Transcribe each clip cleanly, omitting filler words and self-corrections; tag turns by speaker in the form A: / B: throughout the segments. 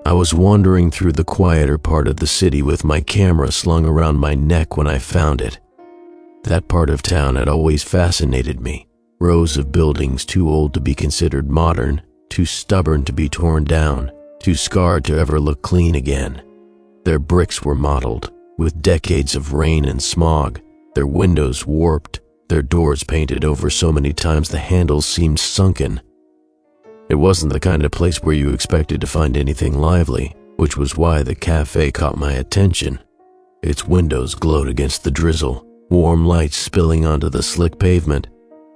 A: I was wandering through the quieter part of the city with my camera slung around my neck when I found it. That part of town had always fascinated me. Rows of buildings too old to be considered modern, too stubborn to be torn down, too scarred to ever look clean again. Their bricks were mottled, with decades of rain and smog, their windows warped, their doors painted over so many times the handles seemed sunken. It wasn't the kind of place where you expected to find anything lively, which was why the cafe caught my attention. Its windows glowed against the drizzle, warm lights spilling onto the slick pavement.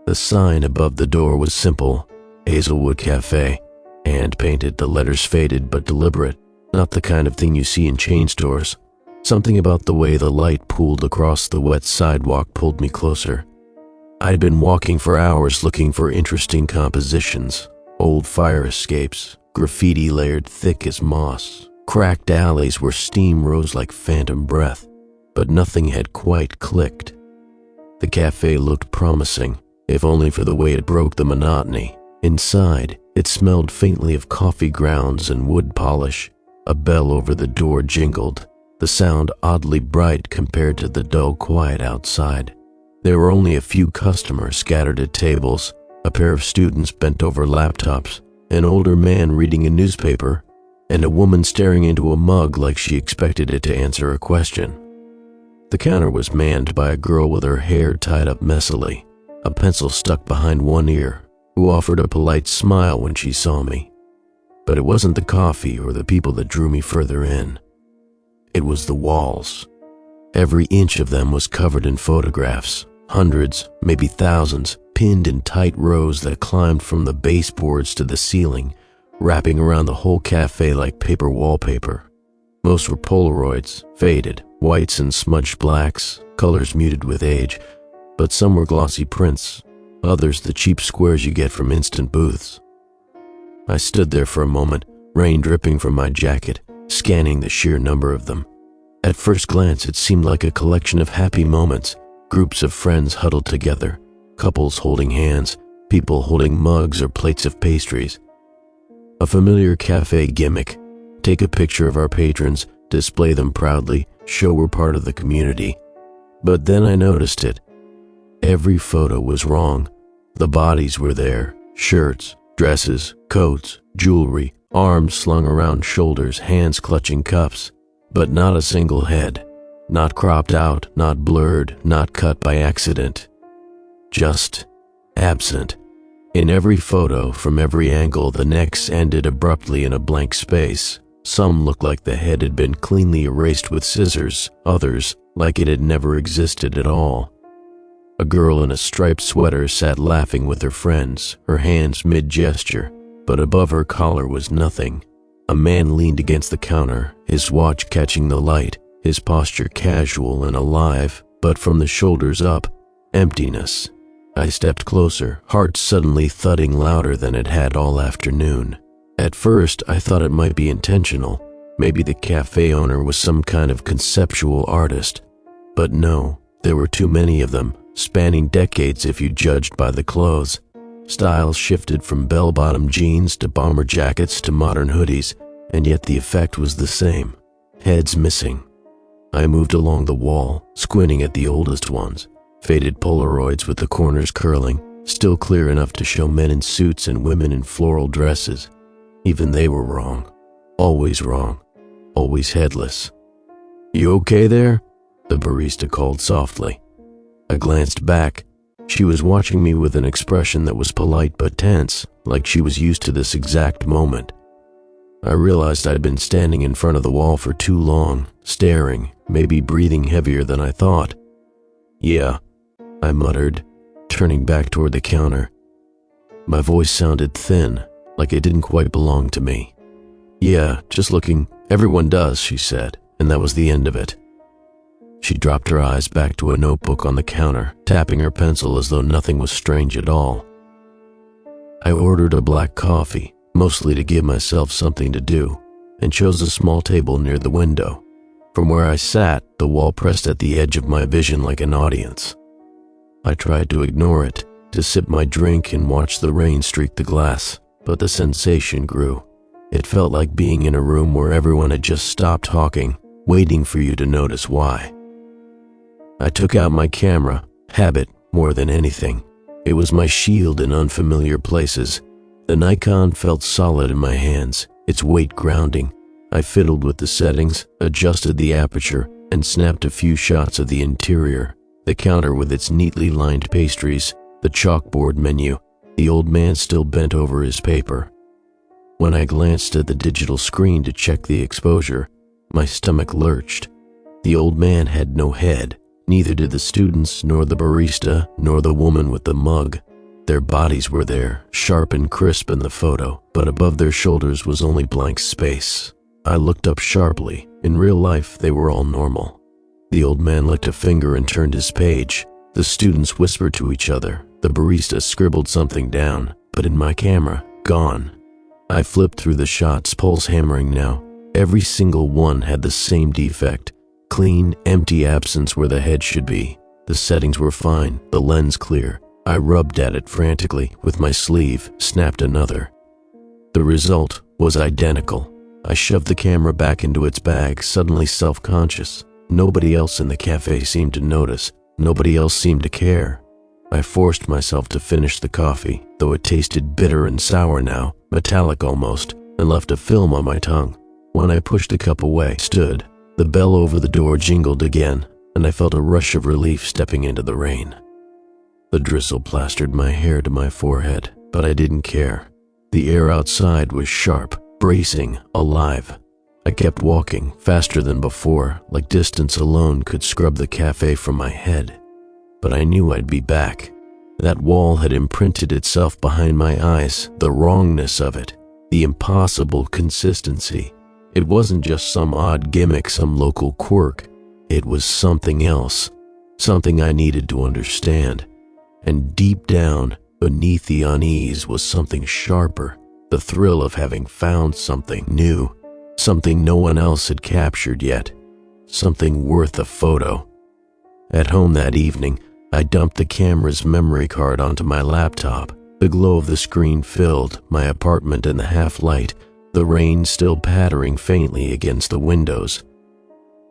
A: The sign above the door was simple, Hazelwood Cafe, hand-painted, the letters faded but deliberate, not the kind of thing you see in chain stores. Something about the way the light pooled across the wet sidewalk pulled me closer. I'd been walking for hours looking for interesting compositions. Old fire escapes, graffiti layered thick as moss, cracked alleys where steam rose like phantom breath, but nothing had quite clicked. The cafe looked promising, if only for the way it broke the monotony. Inside, it smelled faintly of coffee grounds and wood polish. A bell over the door jingled, the sound oddly bright compared to the dull quiet outside. There were only a few customers scattered at tables, a pair of students bent over laptops, an older man reading a newspaper, and a woman staring into a mug like she expected it to answer a question. The counter was manned by a girl with her hair tied up messily, a pencil stuck behind one ear, who offered a polite smile when she saw me. But it wasn't the coffee or the people that drew me further in. It was the walls. Every inch of them was covered in photographs, hundreds, maybe thousands, pinned in tight rows that climbed from the baseboards to the ceiling, wrapping around the whole cafe like paper wallpaper. Most were Polaroids, faded, whites and smudged blacks, colors muted with age, but some were glossy prints, others the cheap squares you get from instant booths. I stood there for a moment, rain dripping from my jacket, scanning the sheer number of them. At first glance, it seemed like a collection of happy moments, groups of friends huddled together, couples holding hands, people holding mugs or plates of pastries. A familiar cafe gimmick: take a picture of our patrons, display them proudly, show we're part of the community. But then I noticed it. Every photo was wrong. The bodies were there, shirts, dresses, coats, jewelry, arms slung around shoulders, hands clutching cups, but not a single head. Not cropped out, not blurred, not cut by accident. Just absent. In every photo, from every angle, the necks ended abruptly in a blank space. Some looked like the head had been cleanly erased with scissors, others like it had never existed at all. A girl in a striped sweater sat laughing with her friends, her hands mid-gesture, but above her collar was nothing. A man leaned against the counter, his watch catching the light, his posture casual and alive, but from the shoulders up, emptiness. I stepped closer, heart suddenly thudding louder than it had all afternoon. At first, I thought it might be intentional. Maybe the cafe owner was some kind of conceptual artist. But no, there were too many of them, spanning decades if you judged by the clothes. Styles shifted from bell-bottom jeans to bomber jackets to modern hoodies, and yet the effect was the same. Heads missing. I moved along the wall, squinting at the oldest ones. Faded Polaroids with the corners curling, still clear enough to show men in suits and women in floral dresses. Even they were wrong. Always wrong. Always headless. "You okay there?" the barista called softly. I glanced back. She was watching me with an expression that was polite but tense, like she was used to this exact moment. I realized I'd been standing in front of the wall for too long, staring, maybe breathing heavier than I thought. "Yeah," I muttered, turning back toward the counter. My voice sounded thin, like it didn't quite belong to me. "Yeah, just looking. Everyone does," she said, and that was the end of it. She dropped her eyes back to a notebook on the counter, tapping her pencil as though nothing was strange at all. I ordered a black coffee, mostly to give myself something to do, and chose a small table near the window. From where I sat, the wall pressed at the edge of my vision like an audience. I tried to ignore it, to sip my drink and watch the rain streak the glass, but the sensation grew. It felt like being in a room where everyone had just stopped talking, waiting for you to notice why. I took out my camera, habit more than anything. It was my shield in unfamiliar places. The Nikon felt solid in my hands, its weight grounding. I fiddled with the settings, adjusted the aperture, and snapped a few shots of the interior, the counter with its neatly lined pastries, the chalkboard menu, the old man still bent over his paper. When I glanced at the digital screen to check the exposure, my stomach lurched. The old man had no head, neither did the students, nor the barista, nor the woman with the mug. Their bodies were there, sharp and crisp in the photo, but above their shoulders was only blank space. I looked up sharply. In real life, they were all normal. The old man licked a finger and turned his page. The students whispered to each other. The barista scribbled something down, but in my camera, gone. I flipped through the shots, pulse hammering now. Every single one had the same defect. Clean, empty absence where the head should be. The settings were fine, the lens clear. I rubbed at it frantically with my sleeve, snapped another. The result was identical. I shoved the camera back into its bag, suddenly self-conscious. Nobody else in the cafe seemed to notice. Nobody else seemed to care. I forced myself to finish the coffee, though it tasted bitter and sour now, metallic almost, and left a film on my tongue. When I pushed the cup away, stood. The bell over the door jingled again, and I felt a rush of relief stepping into the rain. The drizzle plastered my hair to my forehead, but I didn't care. The air outside was sharp, bracing, alive. I kept walking, faster than before, like distance alone could scrub the cafe from my head. But I knew I'd be back. That wall had imprinted itself behind my eyes, the wrongness of it, the impossible consistency. It wasn't just some odd gimmick, some local quirk. It was something else, something I needed to understand. And deep down, beneath the unease, was something sharper, the thrill of having found something new, something no one else had captured yet, something worth a photo. At home that evening, I dumped the camera's memory card onto my laptop. The glow of the screen filled my apartment in the half-light, the rain still pattering faintly against the windows.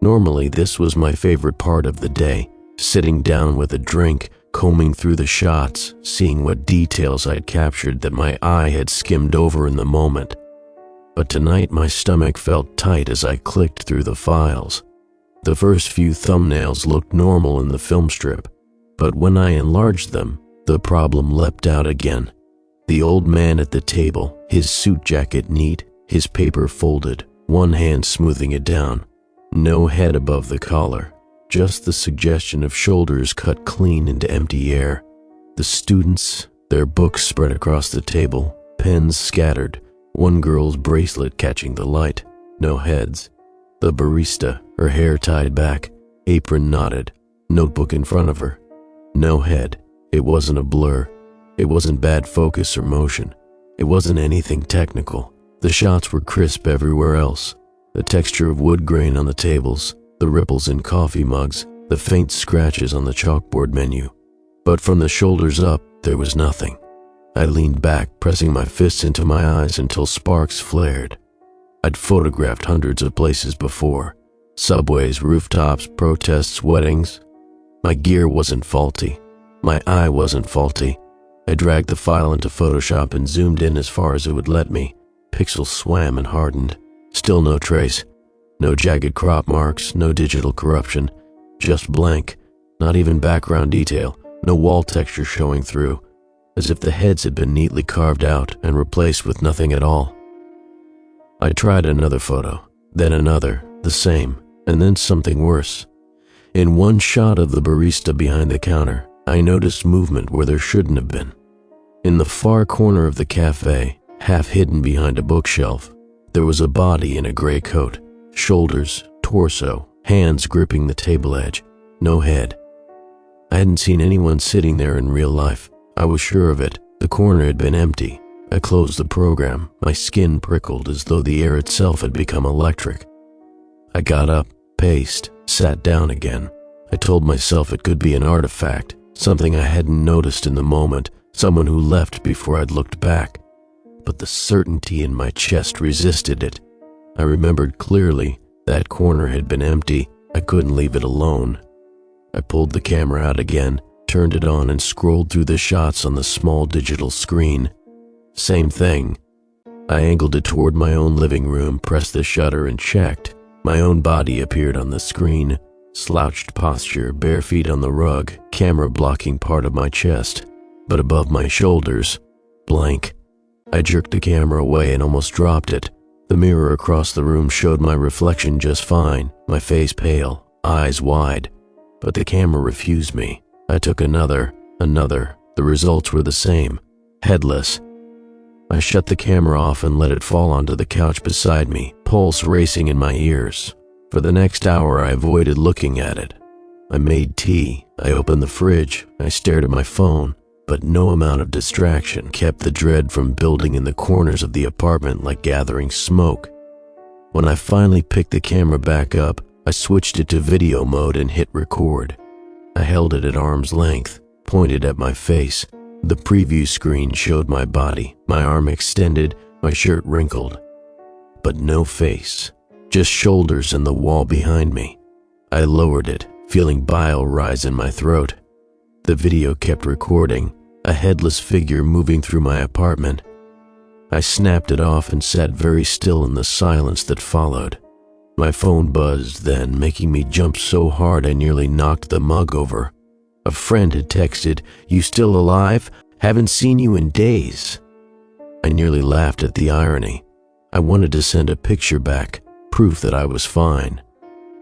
A: Normally, this was my favorite part of the day, sitting down with a drink, combing through the shots, seeing what details I'd captured that my eye had skimmed over in the moment. But tonight my stomach felt tight as I clicked through the files. The first few thumbnails looked normal in the film strip, but when I enlarged them, the problem leapt out again. The old man at the table, his suit jacket neat, his paper folded, one hand smoothing it down. No head above the collar, just the suggestion of shoulders cut clean into empty air. The students, their books spread across the table, pens scattered, one girl's bracelet catching the light, no heads. The barista, her hair tied back, apron knotted, notebook in front of her. No head. It wasn't a blur. It wasn't bad focus or motion. It wasn't anything technical. The shots were crisp everywhere else. The texture of wood grain on the tables, the ripples in coffee mugs, the faint scratches on the chalkboard menu. But from the shoulders up, there was nothing. I leaned back, pressing my fists into my eyes until sparks flared. I'd photographed hundreds of places before. Subways, rooftops, protests, weddings. My gear wasn't faulty. My eye wasn't faulty. I dragged the file into Photoshop and zoomed in as far as it would let me. Pixels swam and hardened. Still no trace. No jagged crop marks, no digital corruption. Just blank. Not even background detail. No wall texture showing through. As if the heads had been neatly carved out and replaced with nothing at all. I tried another photo, then another, the same, and then something worse. In one shot of the barista behind the counter, I noticed movement where there shouldn't have been. In the far corner of the cafe, half hidden behind a bookshelf, there was a body in a gray coat, shoulders, torso, hands gripping the table edge, no head. I hadn't seen anyone sitting there in real life. I was sure of it. The corner had been empty. I closed the program. My skin prickled as though the air itself had become electric. I got up, paced, sat down again. I told myself it could be an artifact, something I hadn't noticed in the moment, someone who left before I'd looked back. but the certainty in my chest resisted it. I remembered clearly that corner had been empty. I couldn't leave it alone. I pulled the camera out again, turned it on, and scrolled through the shots on the small digital screen. Same thing. I angled it toward my own living room, pressed the shutter, and checked. My own body appeared on the screen. Slouched posture, bare feet on the rug, camera blocking part of my chest. But above my shoulders, blank. I jerked the camera away and almost dropped it. The mirror across the room showed my reflection just fine, my face pale, eyes wide. But the camera refused me. I took another. The results were the same. Headless. I shut the camera off and let it fall onto the couch beside me, pulse racing in my ears. For the next hour, I avoided looking at it. I made tea. I opened the fridge. I stared at my phone. But no amount of distraction kept the dread from building in the corners of the apartment like gathering smoke. When I finally picked the camera back up, I switched it to video mode and hit record. I held it at arm's length, pointed at my face. The preview screen showed my body, my arm extended, my shirt wrinkled. But no face, just shoulders and the wall behind me. I lowered it, feeling bile rise in my throat. The video kept recording, a headless figure moving through my apartment. I snapped it off and sat very still in the silence that followed. My phone buzzed then, making me jump so hard I nearly knocked the mug over. A friend had texted, "You still alive? Haven't seen you in days." I nearly laughed at the irony. I wanted to send a picture back, proof that I was fine.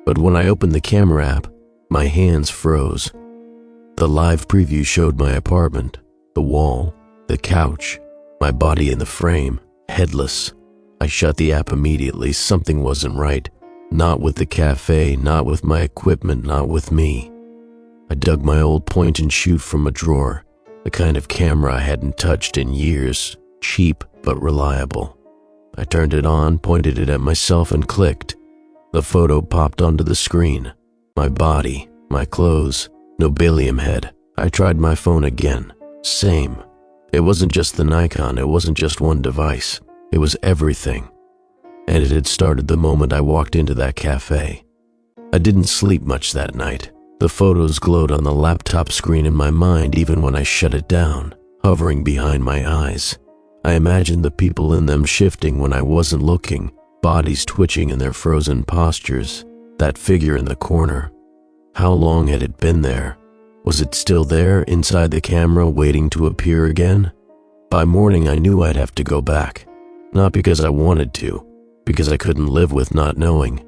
A: But when I opened the camera app, my hands froze. The live preview showed my apartment, the wall, the couch, my body in the frame, headless. I shut the app immediately. Something wasn't right. Not with the cafe, not with my equipment, not with me. I dug my old point and shoot from a drawer, the kind of camera I hadn't touched in years, cheap but reliable. I turned it on, pointed it at myself, and clicked. The photo popped onto the screen. My body, my clothes, no Nobelium head. I tried my phone again. Same. It wasn't just the Nikon, it wasn't just one device. It was everything. And it had started the moment I walked into that cafe. I didn't sleep much that night. The photos glowed on the laptop screen in my mind even when I shut it down, hovering behind my eyes. I imagined the people in them shifting when I wasn't looking, bodies twitching in their frozen postures, that figure in the corner. How long had it been there? Was it still there, inside the camera, waiting to appear again? By morning, I knew I'd have to go back. Not because I wanted to, because I couldn't live with not knowing.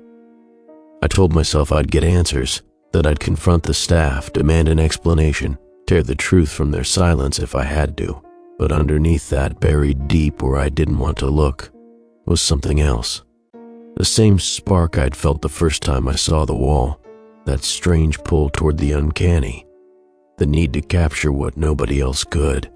A: I told myself I'd get answers, that I'd confront the staff, demand an explanation, tear the truth from their silence if I had to. But underneath that, buried deep where I didn't want to look, was something else. The same spark I'd felt the first time I saw the wall, that strange pull toward the uncanny, the need to capture what nobody else could.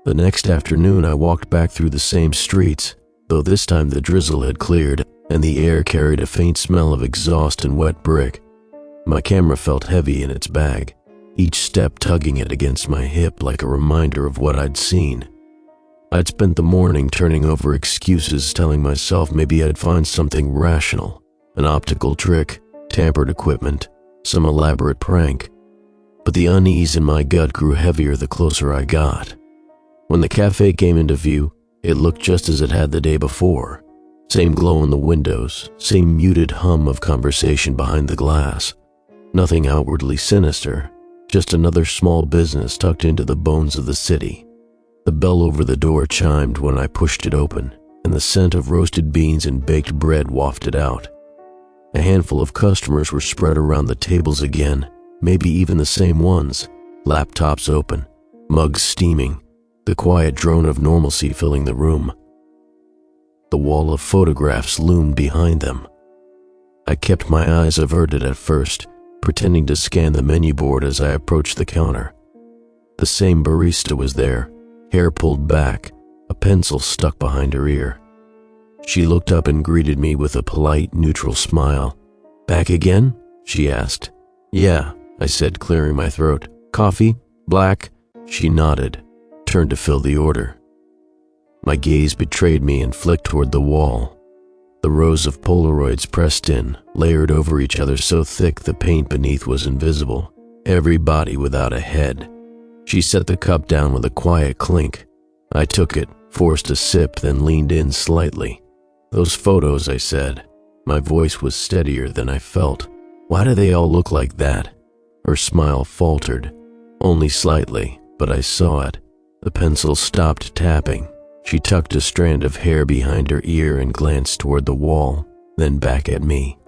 A: The next afternoon, I walked back through the same streets, though this time the drizzle had cleared and the air carried a faint smell of exhaust and wet brick. My camera felt heavy in its bag, each step tugging it against my hip like a reminder of what I'd seen. I'd spent the morning turning over excuses, telling myself maybe I'd find something rational, an optical trick, tampered equipment, some elaborate prank. But the unease in my gut grew heavier the closer I got. When the cafe came into view, it looked just as it had the day before. Same glow in the windows, same muted hum of conversation behind the glass. Nothing outwardly sinister, just another small business tucked into the bones of the city. The bell over the door chimed when I pushed it open, and the scent of roasted beans and baked bread wafted out. A handful of customers were spread around the tables again, maybe even the same ones, laptops open, mugs steaming, the quiet drone of normalcy filling the room. The wall of photographs loomed behind them. I kept my eyes averted at first, pretending to scan the menu board as I approached the counter. The same barista was there, hair pulled back, a pencil stuck behind her ear. She looked up and greeted me with a polite, neutral smile. "Back again?" she asked. "Yeah," I said, clearing my throat. "Coffee? Black?" She nodded, turned to fill the order. My gaze betrayed me and flicked toward the wall. The rows of Polaroids pressed in, layered over each other so thick the paint beneath was invisible. Every body without a head. She set the cup down with a quiet clink. I took it, forced a sip, then leaned in slightly. "Those photos," I said. My voice was steadier than I felt. "Why do they all look like that?" Her smile faltered. Only slightly, but I saw it. The pencil stopped tapping. She tucked a strand of hair behind her ear and glanced toward the wall, then back at me.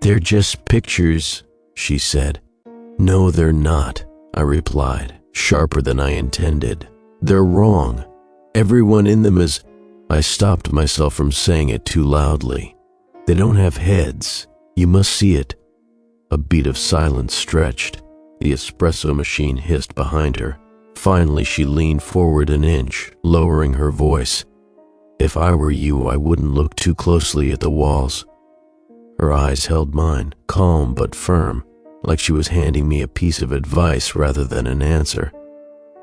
A: "They're just pictures," she said. "No, they're not," I replied, sharper than I intended. "They're wrong. Everyone in them is—" I stopped myself from saying it too loudly. "They don't have heads. You must see it." A beat of silence stretched. The espresso machine hissed behind her. Finally, she leaned forward an inch, lowering her voice. "If I were you, I wouldn't look too closely at the walls." Her eyes held mine, calm but firm, like she was handing me a piece of advice rather than an answer.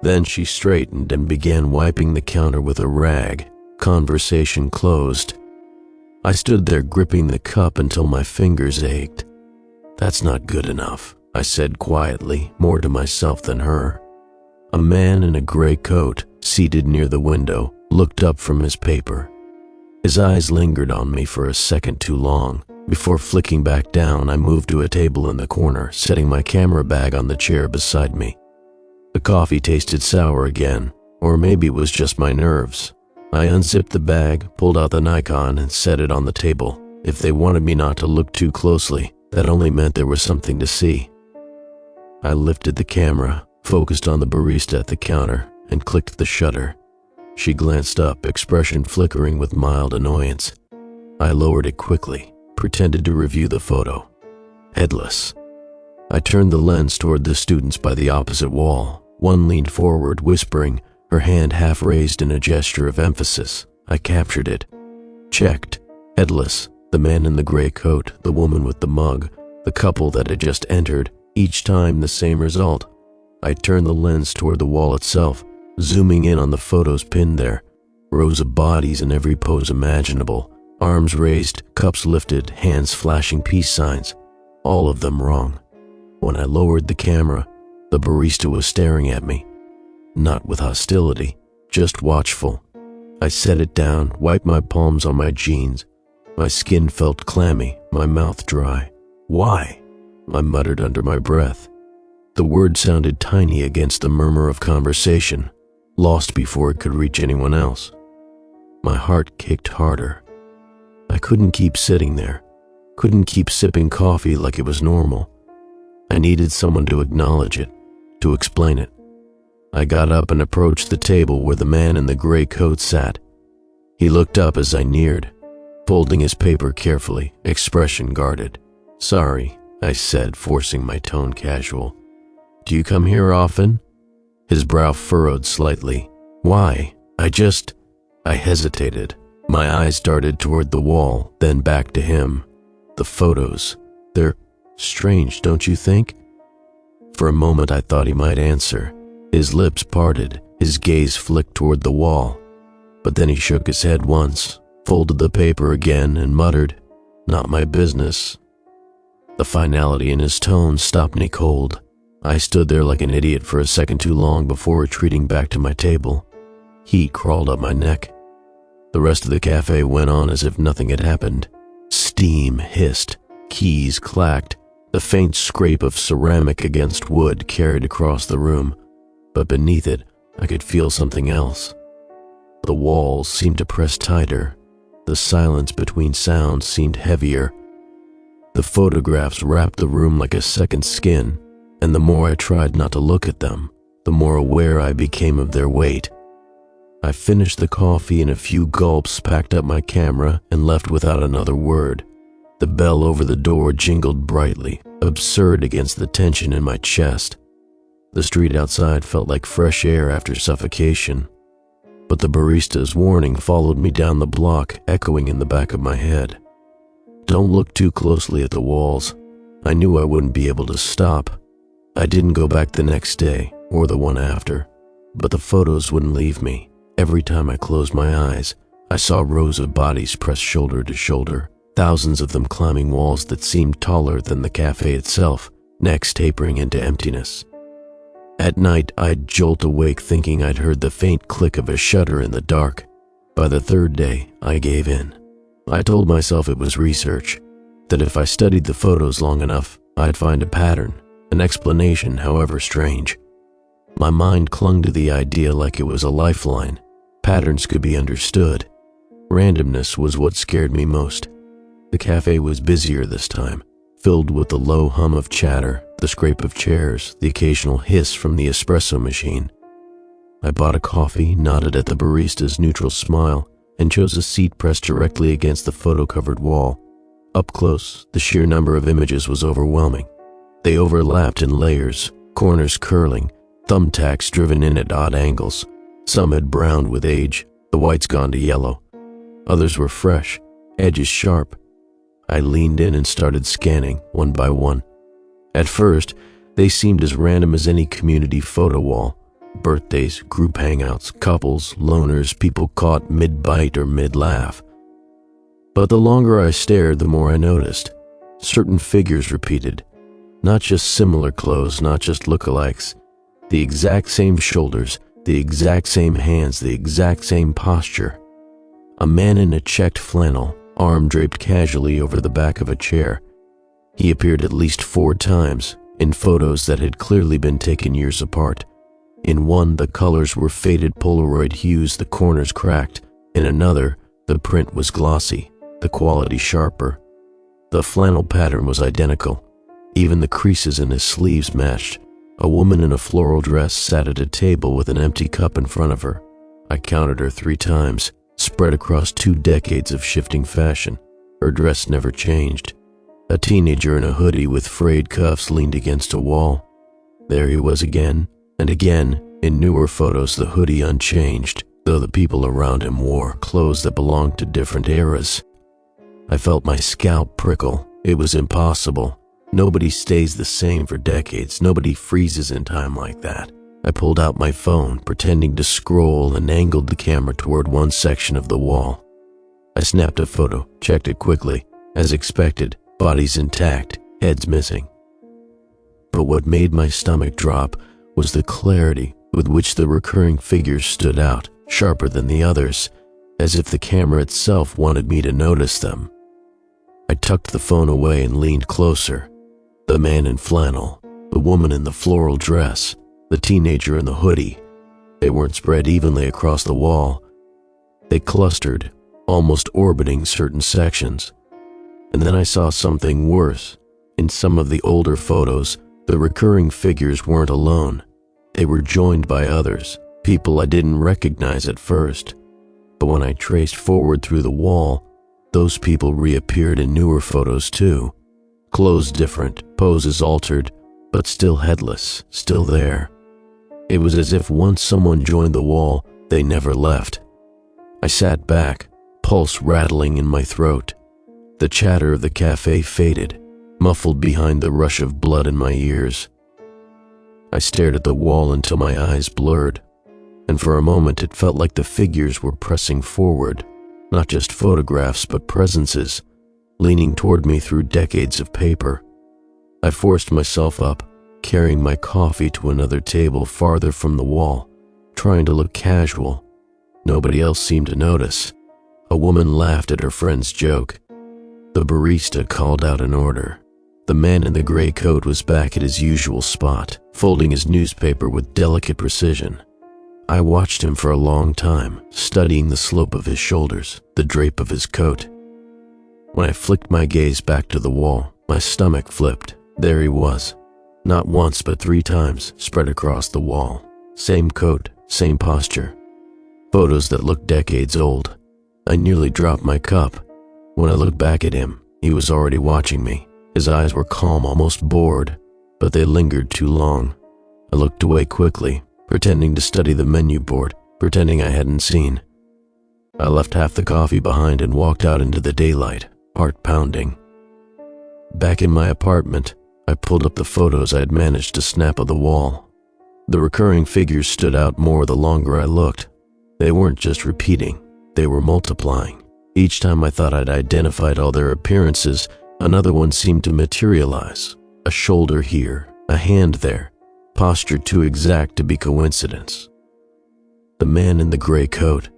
A: Then she straightened and began wiping the counter with a rag. Conversation closed. I stood there gripping the cup until my fingers ached. "That's not good enough," I said quietly, more to myself than her. A man in a gray coat, seated near the window, looked up from his paper. His eyes lingered on me for a second too long. Before flicking back down, I moved to a table in the corner, setting my camera bag on the chair beside me. The coffee tasted sour again, or maybe it was just my nerves. I unzipped the bag, pulled out the Nikon, and set it on the table. If they wanted me not to look too closely, that only meant there was something to see. I lifted the camera, focused on the barista at the counter, and clicked the shutter. She glanced up, expression flickering with mild annoyance. I lowered it quickly, pretended to review the photo. Headless. I turned the lens toward the students by the opposite wall. One leaned forward, whispering, her hand half raised in a gesture of emphasis. I captured it. Checked. Headless. The man in the gray coat, the woman with the mug, the couple that had just entered, each time the same result. I turned the lens toward the wall itself, zooming in on the photos pinned there. Rows of bodies in every pose imaginable. Arms raised, cups lifted, hands flashing peace signs. All of them wrong. When I lowered the camera, the barista was staring at me. Not with hostility, just watchful. I set it down, wiped my palms on my jeans. My skin felt clammy, my mouth dry. "Why?" I muttered under my breath. The word sounded tiny against the murmur of conversation, lost before it could reach anyone else. My heart kicked harder. I couldn't keep sitting there, couldn't keep sipping coffee like it was normal. I needed someone to acknowledge it, to explain it. I got up and approached the table where the man in the gray coat sat. He looked up as I neared, folding his paper carefully, expression guarded. "Sorry," I said, forcing my tone casual. "Do you come here often?" His brow furrowed slightly. "Why? I hesitated. My eyes darted toward the wall, then back to him. "The photos. They're strange, don't you think?" For a moment I thought he might answer. His lips parted, his gaze flicked toward the wall. But then he shook his head once, folded the paper again, and muttered, "Not my business." The finality in his tone stopped me cold. I stood there like an idiot for a second too long before retreating back to my table. Heat crawled up my neck. The rest of the cafe went on as if nothing had happened. Steam hissed, keys clacked, the faint scrape of ceramic against wood carried across the room, but beneath it I could feel something else. The walls seemed to press tighter. The silence between sounds seemed heavier. The photographs wrapped the room like a second skin, and the more I tried not to look at them, the more aware I became of their weight. I finished the coffee in a few gulps, packed up my camera, and left without another word. The bell over the door jingled brightly, absurd against the tension in my chest. The street outside felt like fresh air after suffocation. But the barista's warning followed me down the block, echoing in the back of my head. Don't look too closely at the walls. I knew I wouldn't be able to stop. I didn't go back the next day, or the one after, but the photos wouldn't leave me. Every time I closed my eyes, I saw rows of bodies pressed shoulder to shoulder, thousands of them climbing walls that seemed taller than the cafe itself, necks tapering into emptiness. At night, I'd jolt awake thinking I'd heard the faint click of a shutter in the dark. By the third day, I gave in. I told myself it was research, that if I studied the photos long enough, I'd find a pattern, an explanation, however strange. My mind clung to the idea like it was a lifeline. Patterns could be understood. Randomness was what scared me most. The cafe was busier this time, filled with the low hum of chatter, the scrape of chairs, the occasional hiss from the espresso machine. I bought a coffee, nodded at the barista's neutral smile, and chose a seat pressed directly against the photo-covered wall. Up close, the sheer number of images was overwhelming. They overlapped in layers, corners curling, thumbtacks driven in at odd angles. Some had browned with age, the whites gone to yellow. Others were fresh, edges sharp. I leaned in and started scanning, one by one. At first, they seemed as random as any community photo wall. Birthdays, group hangouts, couples, loners, people caught mid-bite or mid-laugh. But the longer I stared, the more I noticed. Certain figures repeated. Not just similar clothes, not just lookalikes. The exact same shoulders, the exact same hands, the exact same posture. A man in a checked flannel, arm draped casually over the back of a chair. He appeared at least 4 times, in photos that had clearly been taken years apart. In one, the colors were faded Polaroid hues, the corners cracked. In another, the print was glossy, the quality sharper. The flannel pattern was identical. Even the creases in his sleeves matched. A woman in a floral dress sat at a table with an empty cup in front of her. I counted her 3 times, spread across 2 decades of shifting fashion. Her dress never changed. A teenager in a hoodie with frayed cuffs leaned against a wall. There he was again, and again, in newer photos, the hoodie unchanged, though the people around him wore clothes that belonged to different eras. I felt my scalp prickle. It was impossible. Nobody stays the same for decades. Nobody freezes in time like that. I pulled out my phone, pretending to scroll, and angled the camera toward one section of the wall. I snapped a photo, checked it quickly. As expected, bodies intact, heads missing. But what made my stomach drop was the clarity with which the recurring figures stood out, sharper than the others, as if the camera itself wanted me to notice them. I tucked the phone away and leaned closer. The man in flannel, the woman in the floral dress, the teenager in the hoodie. They weren't spread evenly across the wall. They clustered, almost orbiting certain sections. And then I saw something worse. In some of the older photos, the recurring figures weren't alone. They were joined by others, people I didn't recognize at first. But when I traced forward through the wall, those people reappeared in newer photos too. Clothes different, poses altered, but still headless, still there. It was as if once someone joined the wall, they never left. I sat back, pulse rattling in my throat. The chatter of the cafe faded, muffled behind the rush of blood in my ears. I stared at the wall until my eyes blurred, and for a moment it felt like the figures were pressing forward, not just photographs but presences, leaning toward me through decades of paper. I forced myself up, carrying my coffee to another table farther from the wall, trying to look casual. Nobody else seemed to notice. A woman laughed at her friend's joke. The barista called out an order. The man in the gray coat was back at his usual spot, folding his newspaper with delicate precision. I watched him for a long time, studying the slope of his shoulders, the drape of his coat. When I flicked my gaze back to the wall, my stomach flipped. There he was. Not once but 3 times, spread across the wall. Same coat, same posture. Photos that looked decades old. I nearly dropped my cup. When I looked back at him, he was already watching me. His eyes were calm, almost bored, but they lingered too long. I looked away quickly, pretending to study the menu board, pretending I hadn't seen. I left half the coffee behind and walked out into the daylight, heart pounding. Back in my apartment, I pulled up the photos I had managed to snap of the wall. The recurring figures stood out more the longer I looked. They weren't just repeating, they were multiplying. Each time I thought I'd identified all their appearances, another one seemed to materialize. A shoulder here, a hand there, posture too exact to be coincidence. The man in the gray coat,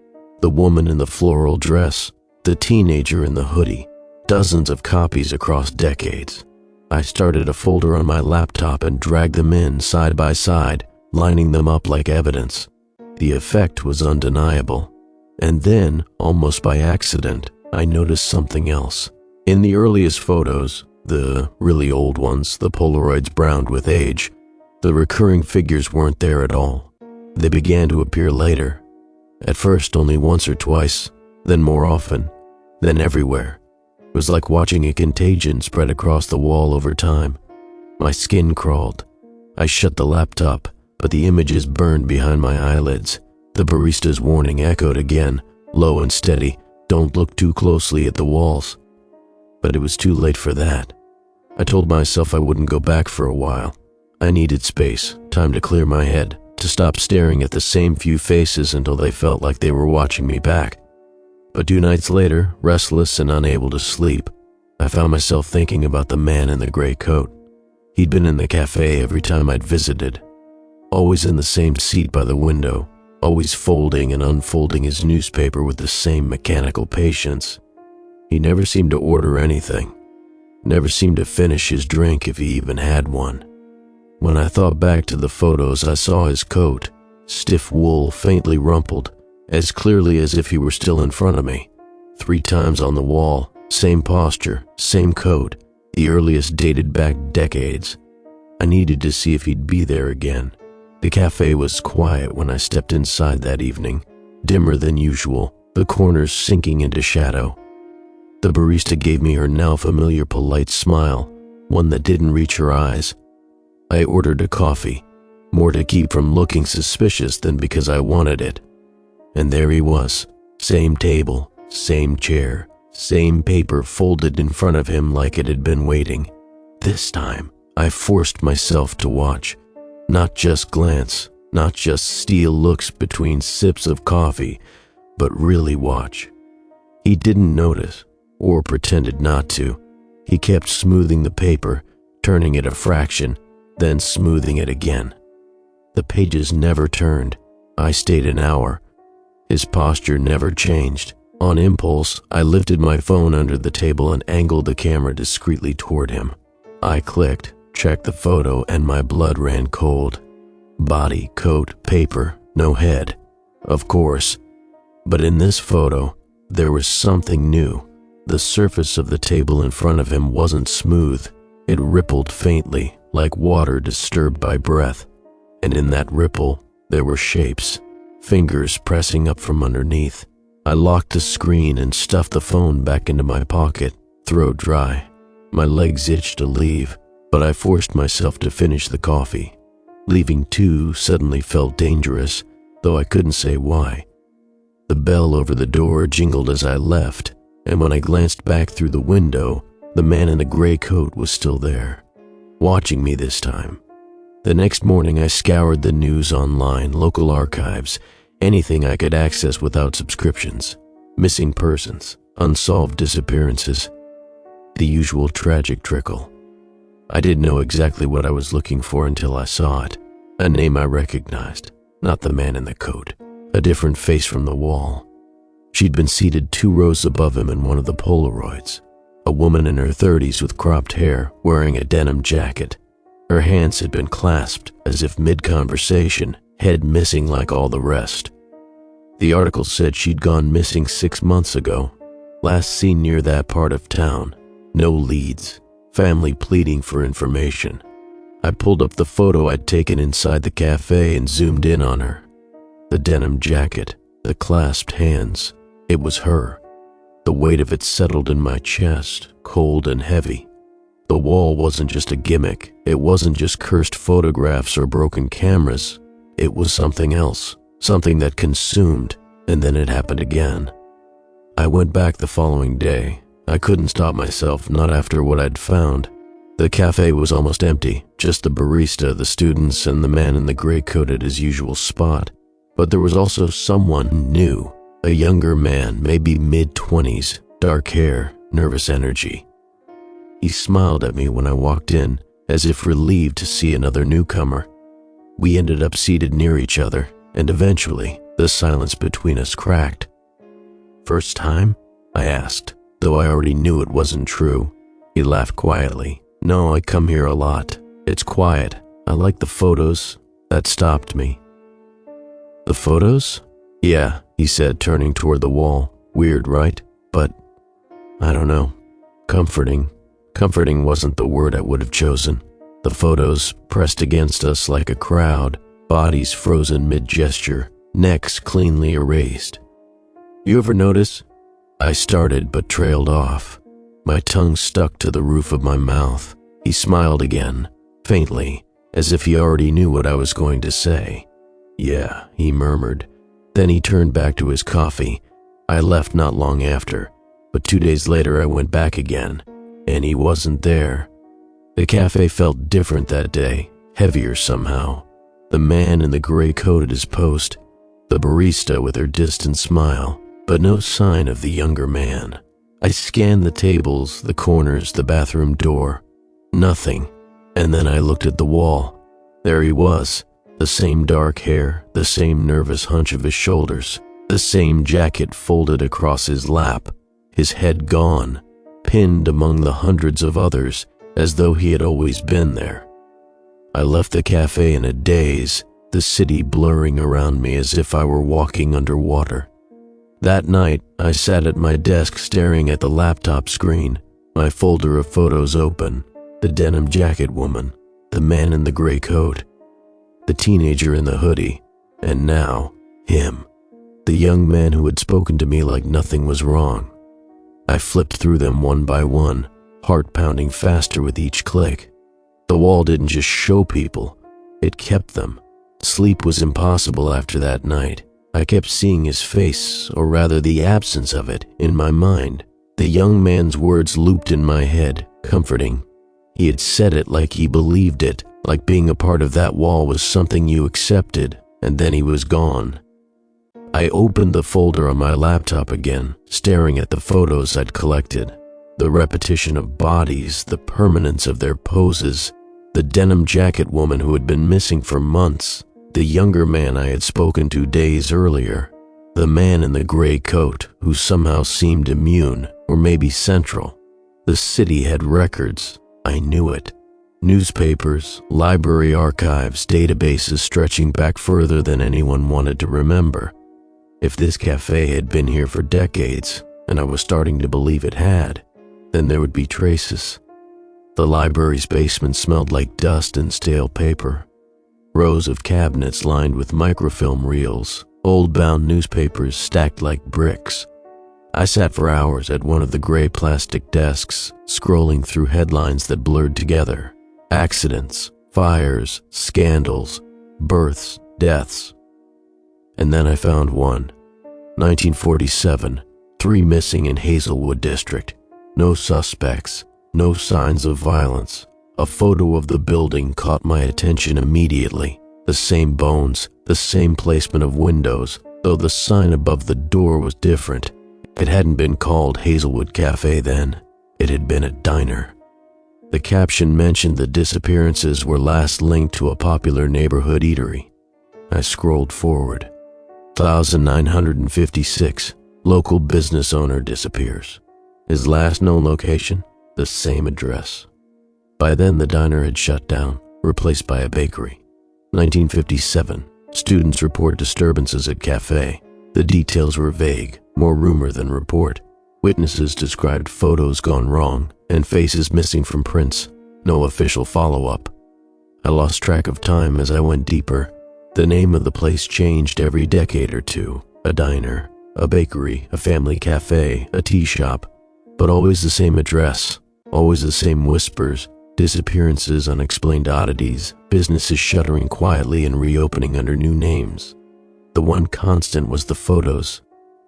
A: the woman in the floral dress, the teenager in the hoodie, dozens of copies across decades. I started a folder on my laptop and dragged them in side by side, lining them up like evidence. The effect was undeniable. And then, almost by accident, I noticed something else. In the earliest photos, the really old ones, the Polaroids browned with age, the recurring figures weren't there at all. They began to appear later. At first only once or twice, then more often, then everywhere. It was like watching a contagion spread across the wall over time. My skin crawled. I shut the laptop, but the images burned behind my eyelids. The barista's warning echoed again, low and steady, "Don't look too closely at the walls." But it was too late for that. I told myself I wouldn't go back for a while. I needed space, time to clear my head, to stop staring at the same few faces until they felt like they were watching me back. But 2 nights later, restless and unable to sleep, I found myself thinking about the man in the gray coat. He'd been in the cafe every time I'd visited, always in the same seat by the window, always folding and unfolding his newspaper with the same mechanical patience. He never seemed to order anything, never seemed to finish his drink if he even had one. When I thought back to the photos, I saw his coat, stiff wool faintly rumpled, as clearly as if he were still in front of me. 3 times on the wall, same posture, same coat, the earliest dated back decades. I needed to see if he'd be there again. The cafe was quiet when I stepped inside that evening, dimmer than usual, the corners sinking into shadow. The barista gave me her now familiar polite smile, one that didn't reach her eyes. I ordered a coffee, more to keep from looking suspicious than because I wanted it. And there he was, same table, same chair, same paper folded in front of him like it had been waiting. This time, I forced myself to watch. Not just glance, not just steal looks between sips of coffee, but really watch. He didn't notice, or pretended not to. He kept smoothing the paper, turning it a fraction, then smoothing it again. The pages never turned. I stayed an hour. His posture never changed. On impulse, I lifted my phone under the table and angled the camera discreetly toward him. I clicked, checked the photo, and my blood ran cold. Body, coat, paper, no head. Of course. But in this photo, there was something new. The surface of the table in front of him wasn't smooth. It rippled faintly, like water disturbed by breath. And in that ripple, there were shapes, fingers pressing up from underneath. I locked the screen and stuffed the phone back into my pocket, throat dry. My legs itched to leave, but I forced myself to finish the coffee. Leaving too suddenly felt dangerous, though I couldn't say why. The bell over the door jingled as I left, and when I glanced back through the window, the man in the gray coat was still there, watching me this time. The next morning I scoured the news online, local archives, anything I could access without subscriptions. Missing persons, unsolved disappearances, the usual tragic trickle. I didn't know exactly what I was looking for until I saw it. A name I recognized, not the man in the coat, a different face from the wall. She'd been seated 2 rows above him in one of the Polaroids, a woman in her 30s with cropped hair, wearing a denim jacket. Her hands had been clasped as if mid-conversation, head missing like all the rest. The article said she'd gone missing 6 months ago, last seen near that part of town. No leads, family pleading for information. I pulled up the photo I'd taken inside the cafe and zoomed in on her. The denim jacket, the clasped hands, it was her. The weight of it settled in my chest, cold and heavy. The wall wasn't just a gimmick. It wasn't just cursed photographs or broken cameras. It was something else, something that consumed, and then it happened again. I went back the following day. I couldn't stop myself, not after what I'd found. The cafe was almost empty, just the barista, the students, and the man in the gray coat at his usual spot. But there was also someone new, a younger man, maybe mid-20s, dark hair, nervous energy. He smiled at me when I walked in, as if relieved to see another newcomer. We ended up seated near each other, and eventually, the silence between us cracked. "First time?" I asked, though I already knew it wasn't true. He laughed quietly. "No, I come here a lot. It's quiet. I like the photos." That stopped me. "The photos?" "Yeah," he said, turning toward the wall. "Weird, right? But, I don't know. Comforting. Comforting wasn't the word I would have chosen. The photos pressed against us like a crowd, bodies frozen mid-gesture, necks cleanly erased. "You ever notice?" I started but trailed off. My tongue stuck to the roof of my mouth. He smiled again, faintly, as if he already knew what I was going to say. "Yeah," he murmured. Then he turned back to his coffee. I left not long after, but 2 days later I went back again, and he wasn't there. The cafe felt different that day, heavier somehow. The man in the gray coat at his post, the barista with her distant smile, but no sign of the younger man. I scanned the tables, the corners, the bathroom door. Nothing. And then I looked at the wall. There he was, the same dark hair, the same nervous hunch of his shoulders, the same jacket folded across his lap, his head gone, pinned among the hundreds of others, as though he had always been there. I left the cafe in a daze, the city blurring around me as if I were walking underwater. That night, I sat at my desk staring at the laptop screen, my folder of photos open, the denim jacket woman, the man in the gray coat, the teenager in the hoodie, and now, him, the young man who had spoken to me like nothing was wrong. I flipped through them one by one, heart pounding faster with each click. The wall didn't just show people, it kept them. Sleep was impossible after that night. I kept seeing his face, or rather the absence of it, in my mind. The young man's words looped in my head, comforting. He had said it like he believed it, like being a part of that wall was something you accepted, and then he was gone. I opened the folder on my laptop again, staring at the photos I'd collected. The repetition of bodies, the permanence of their poses, the denim jacket woman who had been missing for months, the younger man I had spoken to days earlier, the man in the gray coat who somehow seemed immune, or maybe central. The city had records, I knew it. Newspapers, library archives, databases stretching back further than anyone wanted to remember. If this cafe had been here for decades, and I was starting to believe it had, then there would be traces. The library's basement smelled like dust and stale paper. Rows of cabinets lined with microfilm reels, old-bound newspapers stacked like bricks. I sat for hours at one of the gray plastic desks, scrolling through headlines that blurred together. Accidents, fires, scandals, births, deaths. And then I found one. 1947, 3 missing in Hazelwood District. No suspects, no signs of violence. A photo of the building caught my attention immediately. The same bones, the same placement of windows, though the sign above the door was different. It hadn't been called Hazelwood Cafe then. It had been a diner. The caption mentioned the disappearances were last linked to a popular neighborhood eatery. I scrolled forward. 1956, local business owner disappears. His last known location, the same address. By then, the diner had shut down, replaced by a bakery. 1957, students report disturbances at cafe. The details were vague, more rumor than report. Witnesses described photos gone wrong and faces missing from prints. No official follow-up. I lost track of time as I went deeper. The name of the place changed every decade or two. A diner, a bakery, a family cafe, a tea shop. But always the same address, always the same whispers. Disappearances, unexplained oddities, businesses shuttering quietly and reopening under new names. The one constant was the photos.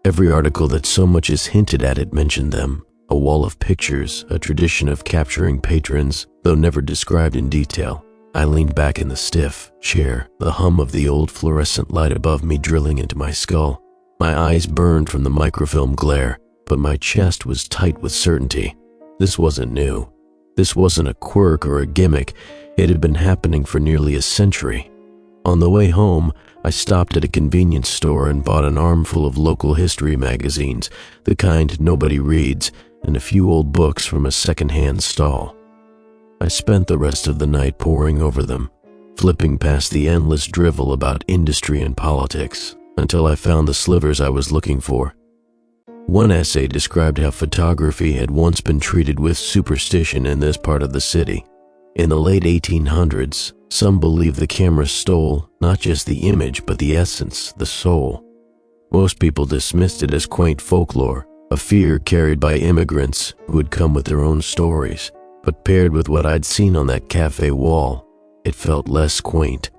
A: Every article that so much as hinted at it mentioned them. A wall of pictures, a tradition of capturing patrons, though never described in detail. I leaned back in the stiff chair, the hum of the old fluorescent light above me drilling into my skull. My eyes burned from the microfilm glare, but my chest was tight with certainty. This wasn't new. This wasn't a quirk or a gimmick. It had been happening for nearly a century. On the way home, I stopped at a convenience store and bought an armful of local history magazines, the kind nobody reads, and a few old books from a second-hand stall. I spent the rest of the night poring over them, flipping past the endless drivel about industry and politics, until I found the slivers I was looking for. One essay described how photography had once been treated with superstition in this part of the city. In the late 1800s, some believed the camera stole not just the image but the essence, the soul. Most people dismissed it as quaint folklore, a fear carried by immigrants who had come with their own stories. But paired with what I'd seen on that cafe wall, it felt less quaint.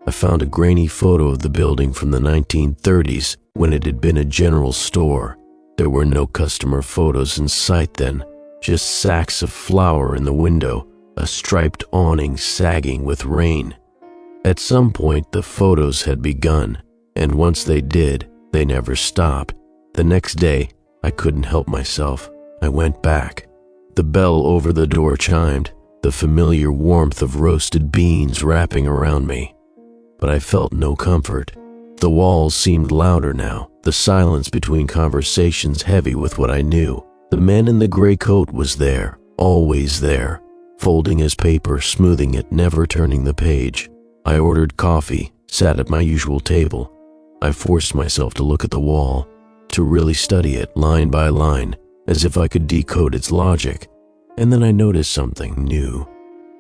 A: I found a grainy photo of the building from the 1930s when it had been a general store. There were no customer photos in sight then, just sacks of flour in the window, a striped awning sagging with rain. At some point, the photos had begun, and once they did, they never stopped. The next day, I couldn't help myself. I went back. The bell over the door chimed, the familiar warmth of roasted beans wrapping around me. But I felt no comfort. The walls seemed louder now, the silence between conversations heavy with what I knew. The man in the gray coat was there, always there, folding his paper, smoothing it, never turning the page. I ordered coffee, sat at my usual table. I forced myself to look at the wall, to really study it line by line, as if I could decode its logic. And then I noticed something new.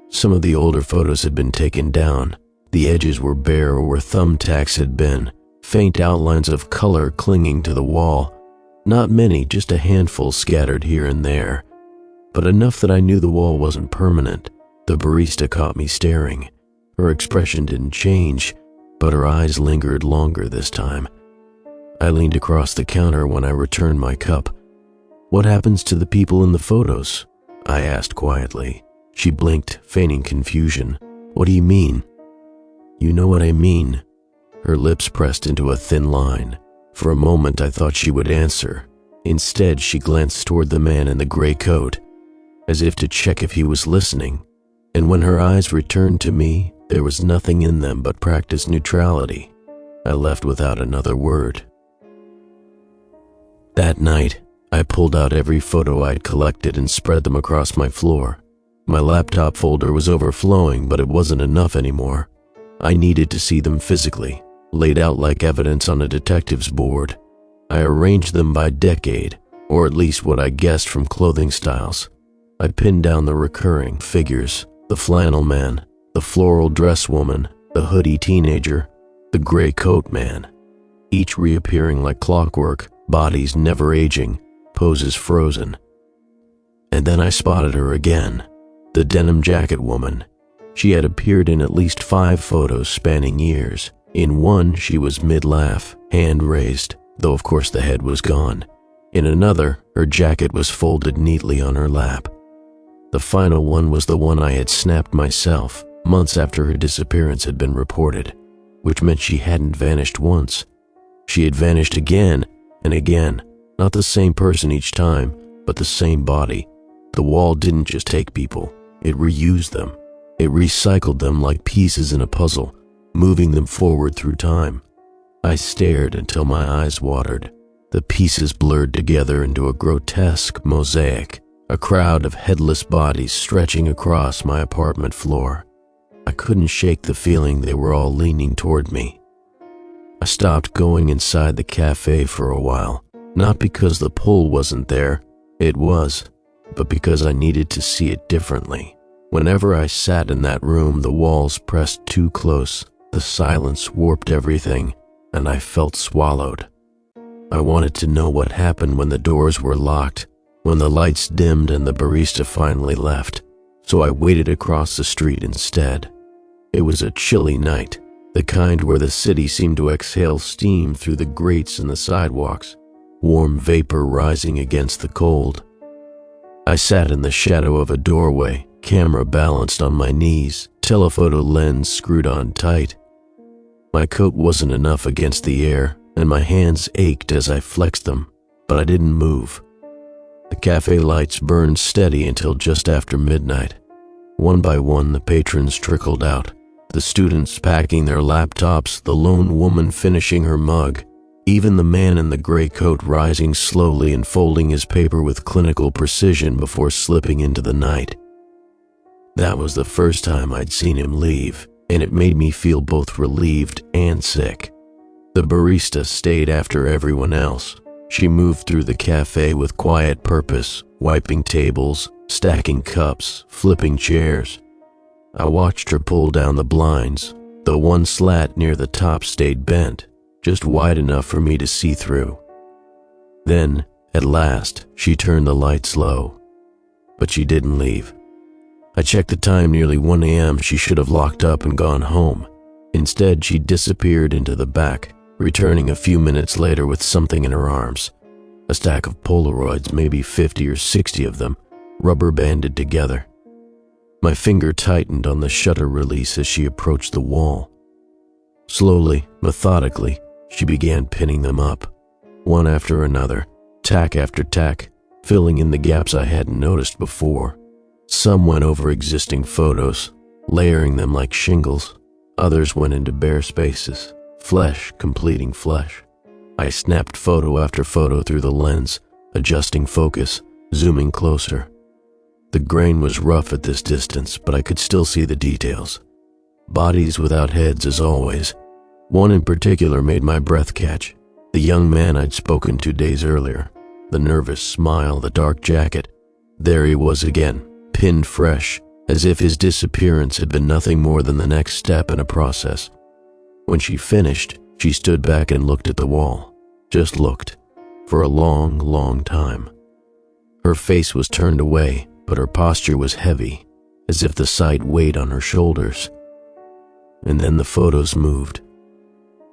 A: Some of the older photos had been taken down. The edges were bare where thumbtacks had been, faint outlines of color clinging to the wall. Not many, just a handful scattered here and there. But enough that I knew the wall wasn't permanent. The barista caught me staring. Her expression didn't change, but her eyes lingered longer this time. I leaned across the counter when I returned my cup. "What happens to the people in the photos?" I asked quietly. She blinked, feigning confusion. "What do you mean?" "You know what I mean." Her lips pressed into a thin line. For a moment I thought she would answer. Instead, she glanced toward the man in the gray coat, as if to check if he was listening. And when her eyes returned to me, there was nothing in them but practiced neutrality. I left without another word. That night, I pulled out every photo I'd collected and spread them across my floor. My laptop folder was overflowing, but it wasn't enough anymore. I needed to see them physically, laid out like evidence on a detective's board. I arranged them by decade, or at least what I guessed from clothing styles. I pinned down the recurring figures, the flannel man, the floral dress woman, the hoodie teenager, the gray coat man, each reappearing like clockwork, bodies never aging, poses frozen. And then I spotted her again, the denim jacket woman. She had appeared in at least 5 photos spanning years. In one, she was mid-laugh, hand raised, though of course the head was gone. In another, her jacket was folded neatly on her lap. The final one was the one I had snapped myself, months after her disappearance had been reported, which meant she hadn't vanished once. She had vanished again and again. Not the same person each time, but the same body. The wall didn't just take people, it reused them. It recycled them like pieces in a puzzle, moving them forward through time. I stared until my eyes watered. The pieces blurred together into a grotesque mosaic, a crowd of headless bodies stretching across my apartment floor. I couldn't shake the feeling they were all leaning toward me. I stopped going inside the cafe for a while. Not because the pull wasn't there, it was, but because I needed to see it differently. Whenever I sat in that room, the walls pressed too close, the silence warped everything, and I felt swallowed. I wanted to know what happened when the doors were locked, when the lights dimmed and the barista finally left, so I waited across the street instead. It was a chilly night, the kind where the city seemed to exhale steam through the grates in the sidewalks, warm vapor rising against the cold. I sat in the shadow of a doorway, camera balanced on my knees, telephoto lens screwed on tight. My coat wasn't enough against the air, and my hands ached as I flexed them, but I didn't move. The cafe lights burned steady until just after midnight. One by one, the patrons trickled out, the students packing their laptops, the lone woman finishing her mug, even the man in the gray coat rising slowly and folding his paper with clinical precision before slipping into the night. That was the first time I'd seen him leave, and it made me feel both relieved and sick. The barista stayed after everyone else. She moved through the cafe with quiet purpose, wiping tables, stacking cups, flipping chairs. I watched her pull down the blinds. The one slat near the top stayed bent, just wide enough for me to see through. Then, at last, she turned the lights low. But she didn't leave. I checked the time, nearly 1 a.m. She should have locked up and gone home. Instead, she disappeared into the back, returning a few minutes later with something in her arms. A stack of Polaroids, maybe 50 or 60 of them, rubber banded together. My finger tightened on the shutter release as she approached the wall. Slowly, methodically, she began pinning them up, one after another, tack after tack, filling in the gaps I hadn't noticed before. Some went over existing photos, layering them like shingles. Others went into bare spaces, flesh completing flesh. I snapped photo after photo through the lens, adjusting focus, zooming closer. The grain was rough at this distance, but I could still see the details. Bodies without heads as always. One in particular made my breath catch. The young man I'd spoken 2 days earlier. The nervous smile, the dark jacket. There he was again, pinned fresh, as if his disappearance had been nothing more than the next step in a process. When she finished, she stood back and looked at the wall. Just looked. For a long, long time. Her face was turned away, but her posture was heavy, as if the sight weighed on her shoulders. And then the photos moved.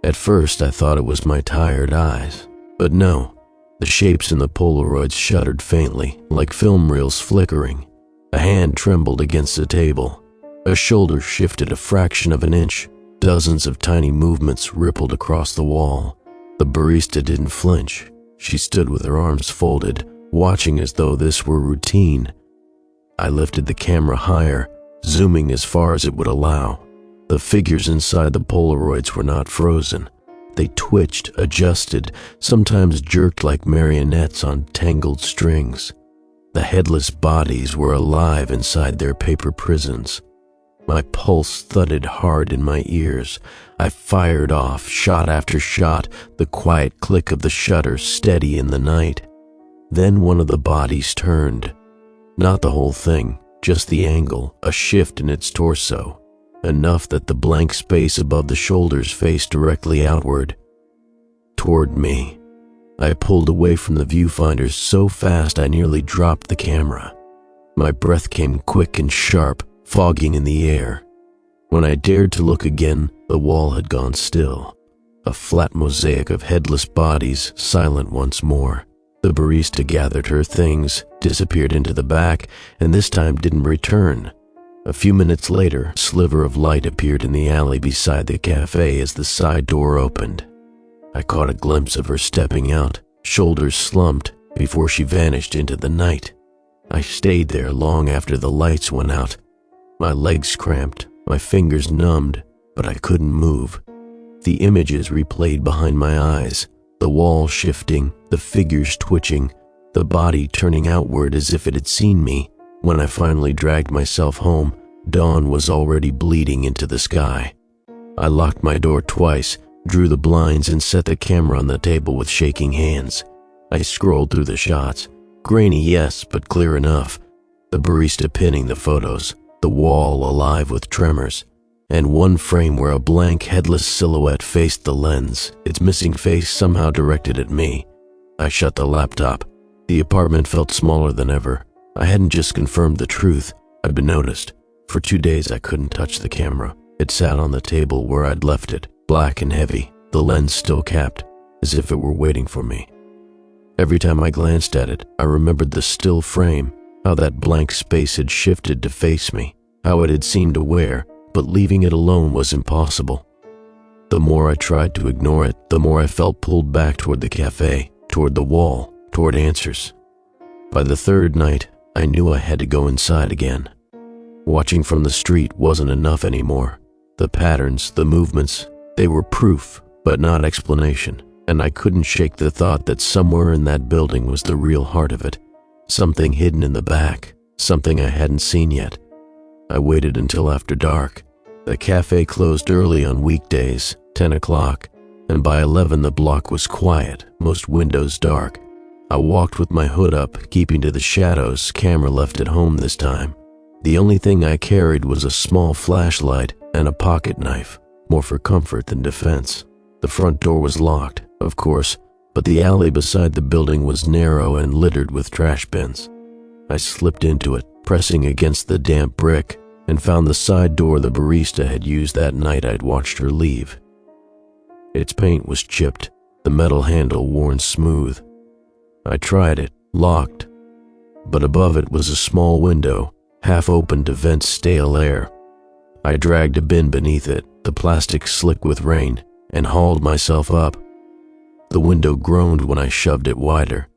A: At first, I thought it was my tired eyes, but no. The shapes in the Polaroids shuddered faintly, like film reels flickering. A hand trembled against the table. A shoulder shifted a fraction of an inch. Dozens of tiny movements rippled across the wall. The barista didn't flinch. She stood with her arms folded, watching as though this were routine. I lifted the camera higher, zooming as far as it would allow. The figures inside the Polaroids were not frozen. They twitched, adjusted, sometimes jerked like marionettes on tangled strings. The headless bodies were alive inside their paper prisons. My pulse thudded hard in my ears. I fired off, shot after shot, the quiet click of the shutter steady in the night. Then one of the bodies turned. Not the whole thing, just the angle, a shift in its torso, enough that the blank space above the shoulders faced directly outward, toward me. I pulled away from the viewfinder so fast I nearly dropped the camera. My breath came quick and sharp, fogging in the air. When I dared to look again, the wall had gone still. A flat mosaic of headless bodies, silent once more. The barista gathered her things, disappeared into the back, and this time didn't return. A few minutes later, a sliver of light appeared in the alley beside the cafe as the side door opened. I caught a glimpse of her stepping out, shoulders slumped, before she vanished into the night. I stayed there long after the lights went out. My legs cramped, my fingers numbed, but I couldn't move. The images replayed behind my eyes, the wall shifting, the figures twitching, the body turning outward as if it had seen me. When I finally dragged myself home, dawn was already bleeding into the sky. I locked my door twice, drew the blinds, and set the camera on the table with shaking hands. I scrolled through the shots. Grainy, yes, but clear enough. The barista pinning the photos, the wall alive with tremors, and one frame where a blank, headless silhouette faced the lens, its missing face somehow directed at me. I shut the laptop. The apartment felt smaller than ever. I hadn't just confirmed the truth, I'd been noticed. For 2 days I couldn't touch the camera. It sat on the table where I'd left it, black and heavy, the lens still capped, as if it were waiting for me. Every time I glanced at it, I remembered the still frame, how that blank space had shifted to face me, how it had seemed aware, but leaving it alone was impossible. The more I tried to ignore it, the more I felt pulled back toward the cafe, toward the wall, toward answers. By the third night, I knew I had to go inside again. Watching from the street wasn't enough anymore. The patterns, the movements, they were proof, but not explanation, and I couldn't shake the thought that somewhere in that building was the real heart of it. Something hidden in the back, something I hadn't seen yet. I waited until after dark. The cafe closed early on weekdays, 10 o'clock, and by 11 the block was quiet, most windows dark. I walked with my hood up, keeping to the shadows, camera left at home this time. The only thing I carried was a small flashlight and a pocket knife, more for comfort than defense. The front door was locked, of course, but the alley beside the building was narrow and littered with trash bins. I slipped into it, pressing against the damp brick, and found the side door the barista had used that night I'd watched her leave. Its paint was chipped, the metal handle worn smooth. I tried it, locked, but above it was a small window, half open to vent stale air. I dragged a bin beneath it, the plastic slick with rain, and hauled myself up. The window groaned when I shoved it wider.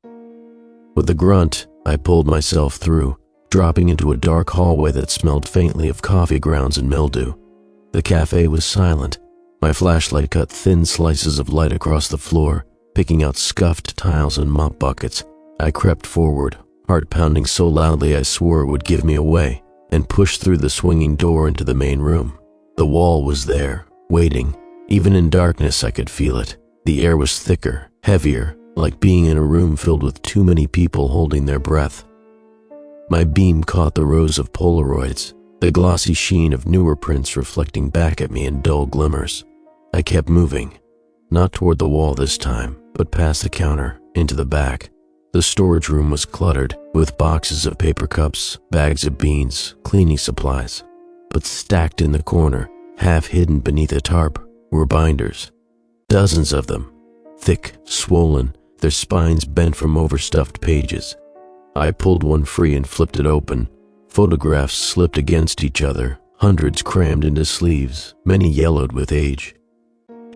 A: With a grunt, I pulled myself through, dropping into a dark hallway that smelled faintly of coffee grounds and mildew. The cafe was silent. My flashlight cut thin slices of light across the floor, picking out scuffed tiles and mop buckets. I crept forward, heart pounding so loudly I swore it would give me away, and pushed through the swinging door into the main room. The wall was there, waiting. Even in darkness I could feel it. The air was thicker, heavier, like being in a room filled with too many people holding their breath. My beam caught the rows of Polaroids, the glossy sheen of newer prints reflecting back at me in dull glimmers. I kept moving, not toward the wall this time, but past the counter, into the back. The storage room was cluttered, with boxes of paper cups, bags of beans, cleaning supplies. But stacked in the corner, half hidden beneath a tarp, were binders. Dozens of them, thick, swollen, their spines bent from overstuffed pages. I pulled one free and flipped it open. Photographs slipped against each other, hundreds crammed into sleeves, many yellowed with age.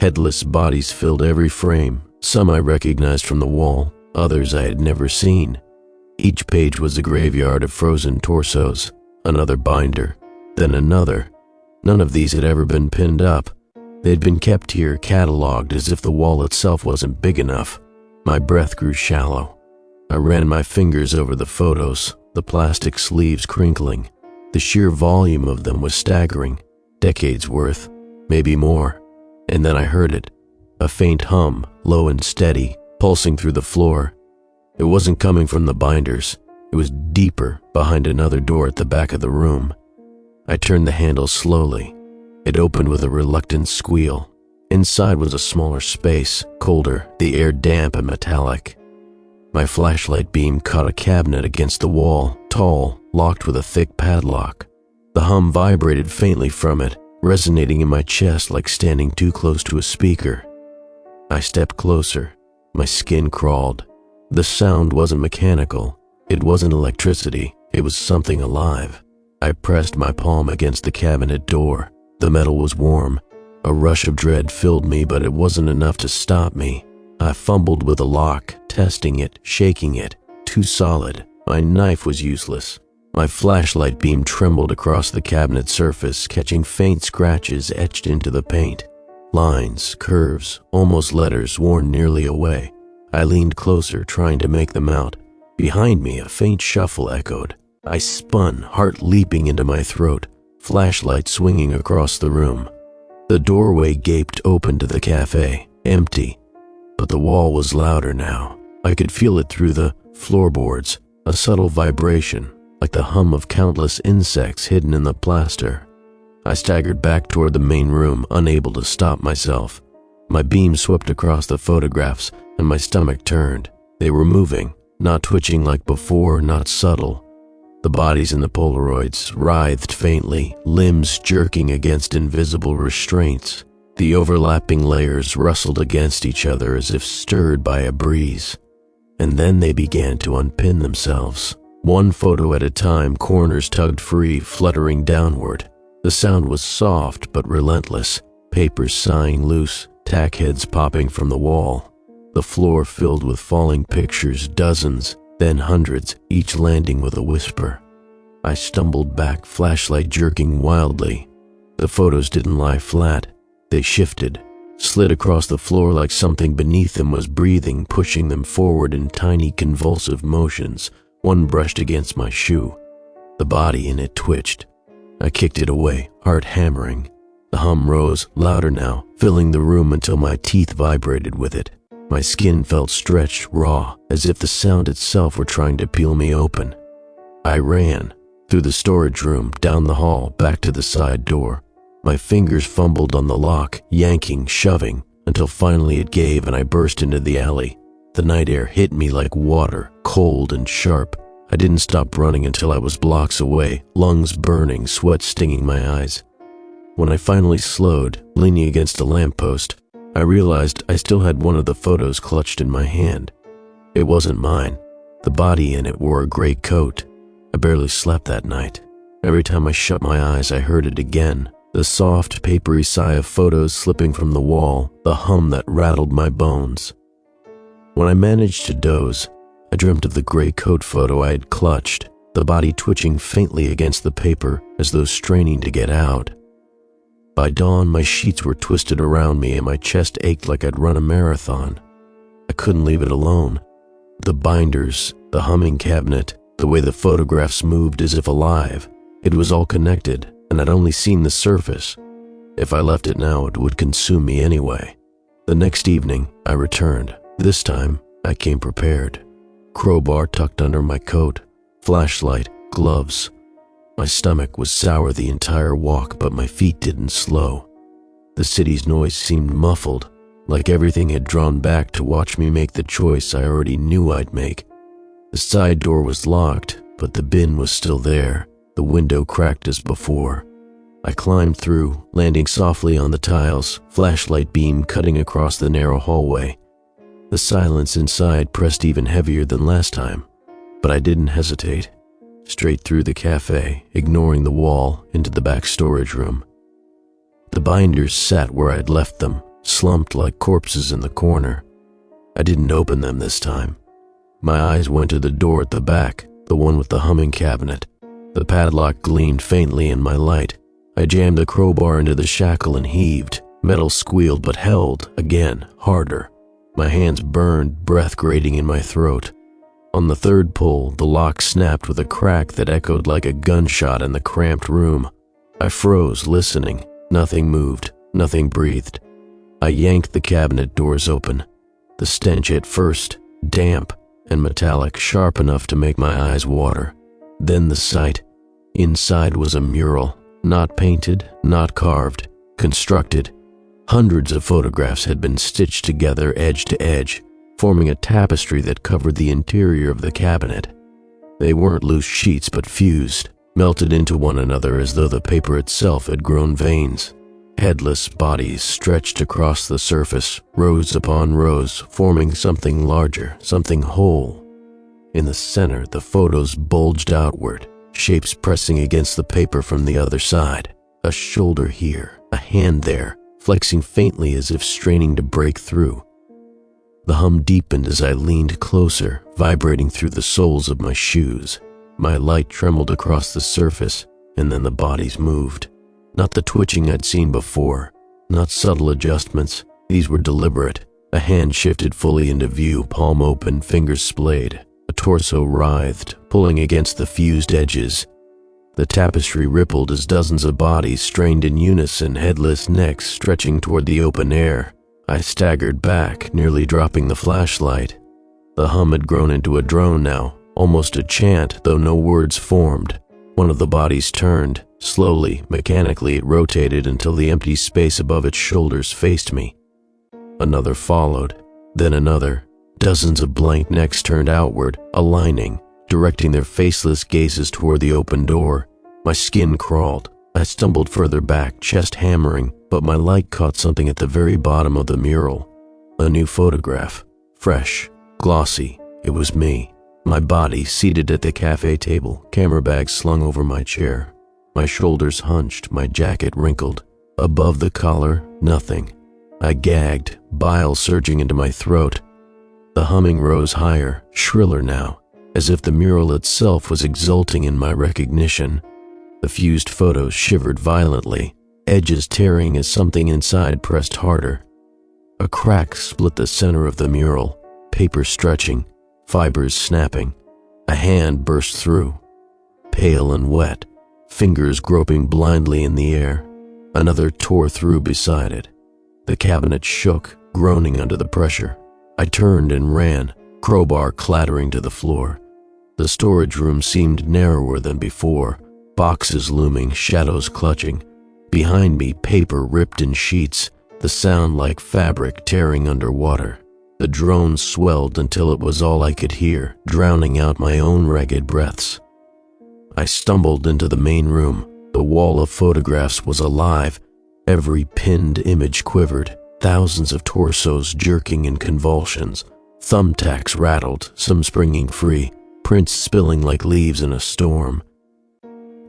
A: Headless bodies filled every frame, some I recognized from the wall, others I had never seen. Each page was a graveyard of frozen torsos, another binder, then another. None of these had ever been pinned up. They'd been kept here, cataloged as if the wall itself wasn't big enough. My breath grew shallow. I ran my fingers over the photos, the plastic sleeves crinkling. The sheer volume of them was staggering, decades worth, maybe more. And then I heard it, a faint hum, low and steady, pulsing through the floor. It wasn't coming from the binders. It was deeper, behind another door at the back of the room. I turned the handle slowly. It opened with a reluctant squeal. Inside was a smaller space, colder, the air damp and metallic. My flashlight beam caught a cabinet against the wall, tall, locked with a thick padlock. The hum vibrated faintly from it, resonating in my chest like standing too close to a speaker. I stepped closer. My skin crawled. The sound wasn't mechanical. It wasn't electricity. It was something alive. I pressed my palm against the cabinet door. The metal was warm. A rush of dread filled me, but it wasn't enough to stop me. I fumbled with the lock, testing it, shaking it. Too solid. My knife was useless. My flashlight beam trembled across the cabinet surface, catching faint scratches etched into the paint. Lines, curves, almost letters worn nearly away. I leaned closer, trying to make them out. Behind me, a faint shuffle echoed. I spun, heart leaping into my throat, flashlight swinging across the room. The doorway gaped open to the cafe, empty. But the wall was louder now. I could feel it through the floorboards, a subtle vibration, like the hum of countless insects hidden in the plaster. I staggered back toward the main room, unable to stop myself. My beam swept across the photographs, and my stomach turned. They were moving, not twitching like before, not subtle. The bodies in the Polaroids writhed faintly, limbs jerking against invisible restraints. The overlapping layers rustled against each other as if stirred by a breeze. And then they began to unpin themselves, One photo at a time, corners tugged free, fluttering downward. The sound was soft but relentless, papers sighing loose, tack heads popping from the wall. The floor filled with falling pictures, dozens, then hundreds, each landing with a whisper. I stumbled back, flashlight jerking wildly. The photos didn't lie flat. They shifted, slid across the floor like something beneath them was breathing, pushing them forward in tiny convulsive motions. One brushed against my shoe. The body in it twitched. I kicked it away, heart hammering. The hum rose, louder now, filling the room until my teeth vibrated with it. My skin felt stretched, raw, as if the sound itself were trying to peel me open. I ran, through the storage room, down the hall, back to the side door. My fingers fumbled on the lock, yanking, shoving, until finally it gave and I burst into the alley. The night air hit me like water, cold and sharp. I didn't stop running until I was blocks away, lungs burning, sweat stinging my eyes. When I finally slowed, leaning against a lamppost, I realized I still had one of the photos clutched in my hand. It wasn't mine. The body in it wore a gray coat. I barely slept that night. Every time I shut my eyes, I heard it again. The soft, papery sigh of photos slipping from the wall, the hum that rattled my bones. When I managed to doze, I dreamt of the gray coat photo I had clutched, the body twitching faintly against the paper as though straining to get out. By dawn, my sheets were twisted around me and my chest ached like I'd run a marathon. I couldn't leave it alone. The binders, the humming cabinet, the way the photographs moved as if alive. It was all connected, and I'd only seen the surface. If I left it now, it would consume me anyway. The next evening, I returned. This time, I came prepared. Crowbar tucked under my coat, flashlight, gloves. My stomach was sour the entire walk, but my feet didn't slow. The city's noise seemed muffled, like everything had drawn back to watch me make the choice I already knew I'd make. The side door was locked, but the bin was still there, the window cracked as before. I climbed through, landing softly on the tiles, flashlight beam cutting across the narrow hallway. The silence inside pressed even heavier than last time, but I didn't hesitate. Straight through the cafe, ignoring the wall, into the back storage room. The binders sat where I'd left them, slumped like corpses in the corner. I didn't open them this time. My eyes went to the door at the back, the one with the humming cabinet. The padlock gleamed faintly in my light. I jammed the crowbar into the shackle and heaved. Metal squealed but held, again, harder. My hands burned, breath grating in my throat. On the third pull, the lock snapped with a crack that echoed like a gunshot in the cramped room. I froze, listening. Nothing moved, nothing breathed. I yanked the cabinet doors open. The stench at first, damp and metallic, sharp enough to make my eyes water. Then the sight. Inside was a mural, not painted, not carved, constructed. Hundreds of photographs had been stitched together edge to edge, forming a tapestry that covered the interior of the cabinet. They weren't loose sheets but fused, melted into one another as though the paper itself had grown veins. Headless bodies stretched across the surface, rows upon rows, forming something larger, something whole. In the center, the photos bulged outward, shapes pressing against the paper from the other side. A shoulder here, a hand there, flexing faintly as if straining to break through. The hum deepened as I leaned closer, vibrating through the soles of my shoes. My light trembled across the surface, and then the bodies moved. Not the twitching I'd seen before, not subtle adjustments. These were deliberate. A hand shifted fully into view, palm open, fingers splayed. A torso writhed, pulling against the fused edges. The tapestry rippled as dozens of bodies strained in unison, headless necks stretching toward the open air. I staggered back, nearly dropping the flashlight. The hum had grown into a drone now, almost a chant, though no words formed. One of the bodies turned. Slowly, mechanically, it rotated until the empty space above its shoulders faced me. Another followed, then another. Dozens of blank necks turned outward, aligning, directing their faceless gazes toward the open door. My skin crawled. I stumbled further back, chest hammering, but my light caught something at the very bottom of the mural. A new photograph. Fresh, glossy. It was me. My body seated at the cafe table, camera bag slung over my chair. My shoulders hunched, my jacket wrinkled. Above the collar, nothing. I gagged, bile surging into my throat. The humming rose higher, shriller now, as if the mural itself was exulting in my recognition. The fused photos shivered violently, edges tearing as something inside pressed harder. A crack split the center of the mural, paper stretching, fibers snapping. A hand burst through, pale and wet, fingers groping blindly in the air. Another tore through beside it. The cabinet shook, groaning under the pressure. I turned and ran, crowbar clattering to the floor. The storage room seemed narrower than before, boxes looming, shadows clutching. Behind me, paper ripped in sheets, the sound like fabric tearing underwater. The drone swelled until it was all I could hear, drowning out my own ragged breaths. I stumbled into the main room. The wall of photographs was alive. Every pinned image quivered, thousands of torsos jerking in convulsions. Thumbtacks rattled, some springing free, prints spilling like leaves in a storm.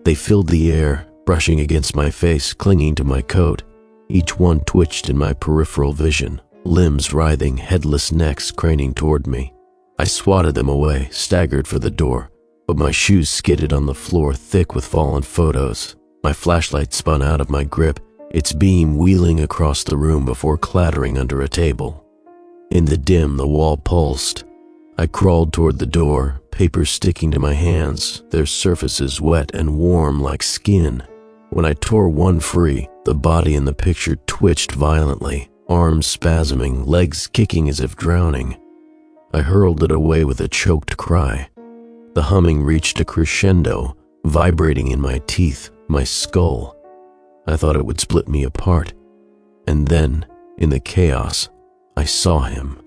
A: They filled the air, brushing against my face, clinging to my coat. Each one twitched in my peripheral vision, limbs writhing, headless necks craning toward me. I swatted them away, staggered for the door, but my shoes skidded on the floor thick with fallen photos. My flashlight spun out of my grip, its beam wheeling across the room before clattering under a table. In the dim, the wall pulsed. I crawled toward the door, papers sticking to my hands, their surfaces wet and warm like skin. When I tore one free, the body in the picture twitched violently, arms spasming, legs kicking as if drowning. I hurled it away with a choked cry. The humming reached a crescendo, vibrating in my teeth, my skull. I thought it would split me apart. And then, in the chaos, I saw him.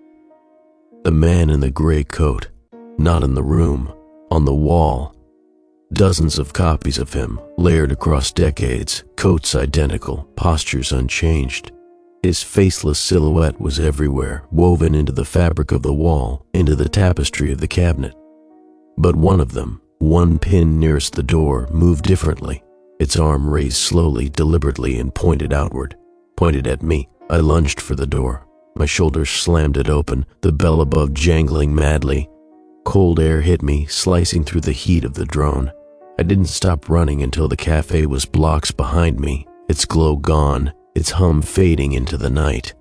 A: The man in the gray coat, not in the room, on the wall. Dozens of copies of him, layered across decades, coats identical, postures unchanged. His faceless silhouette was everywhere, woven into the fabric of the wall, into the tapestry of the cabinet. But one of them, one pin nearest the door, moved differently. Its arm raised slowly, deliberately, and pointed outward, pointed at me. I lunged for the door. My shoulders slammed it open, the bell above jangling madly. Cold air hit me, slicing through the heat of the drone. I didn't stop running until the cafe was blocks behind me, its glow gone, its hum fading into the night.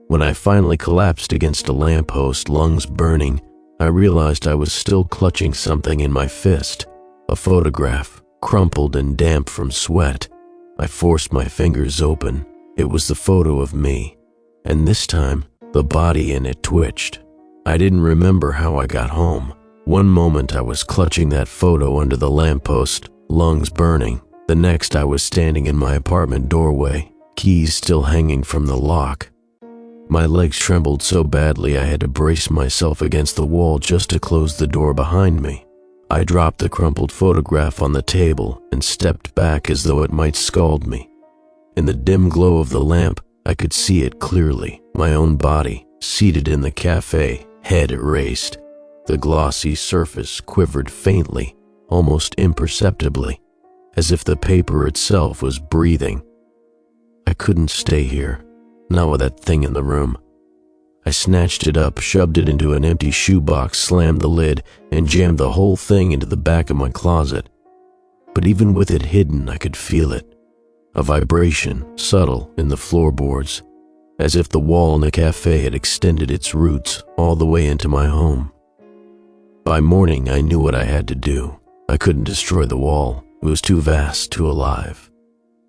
A: When I finally collapsed against a lamppost, lungs burning, I realized I was still clutching something in my fist. A photograph, crumpled and damp from sweat. I forced my fingers open. It was the photo of me, and this time, the body in it twitched. I didn't remember how I got home. One moment I was clutching that photo under the lamppost, lungs burning. The next I was standing in my apartment doorway, keys still hanging from the lock. My legs trembled so badly I had to brace myself against the wall just to close the door behind me. I dropped the crumpled photograph on the table and stepped back as though it might scald me. In the dim glow of the lamp, I could see it clearly, my own body, seated in the cafe, head erased. The glossy surface quivered faintly, almost imperceptibly, as if the paper itself was breathing. I couldn't stay here, not with that thing in the room. I snatched it up, shoved it into an empty shoebox, slammed the lid, and jammed the whole thing into the back of my closet. But even with it hidden, I could feel it. A vibration, subtle, in the floorboards, as if the wall in the cafe had extended its roots all the way into my home. By morning, I knew what I had to do. I couldn't destroy the wall. It was too vast, too alive.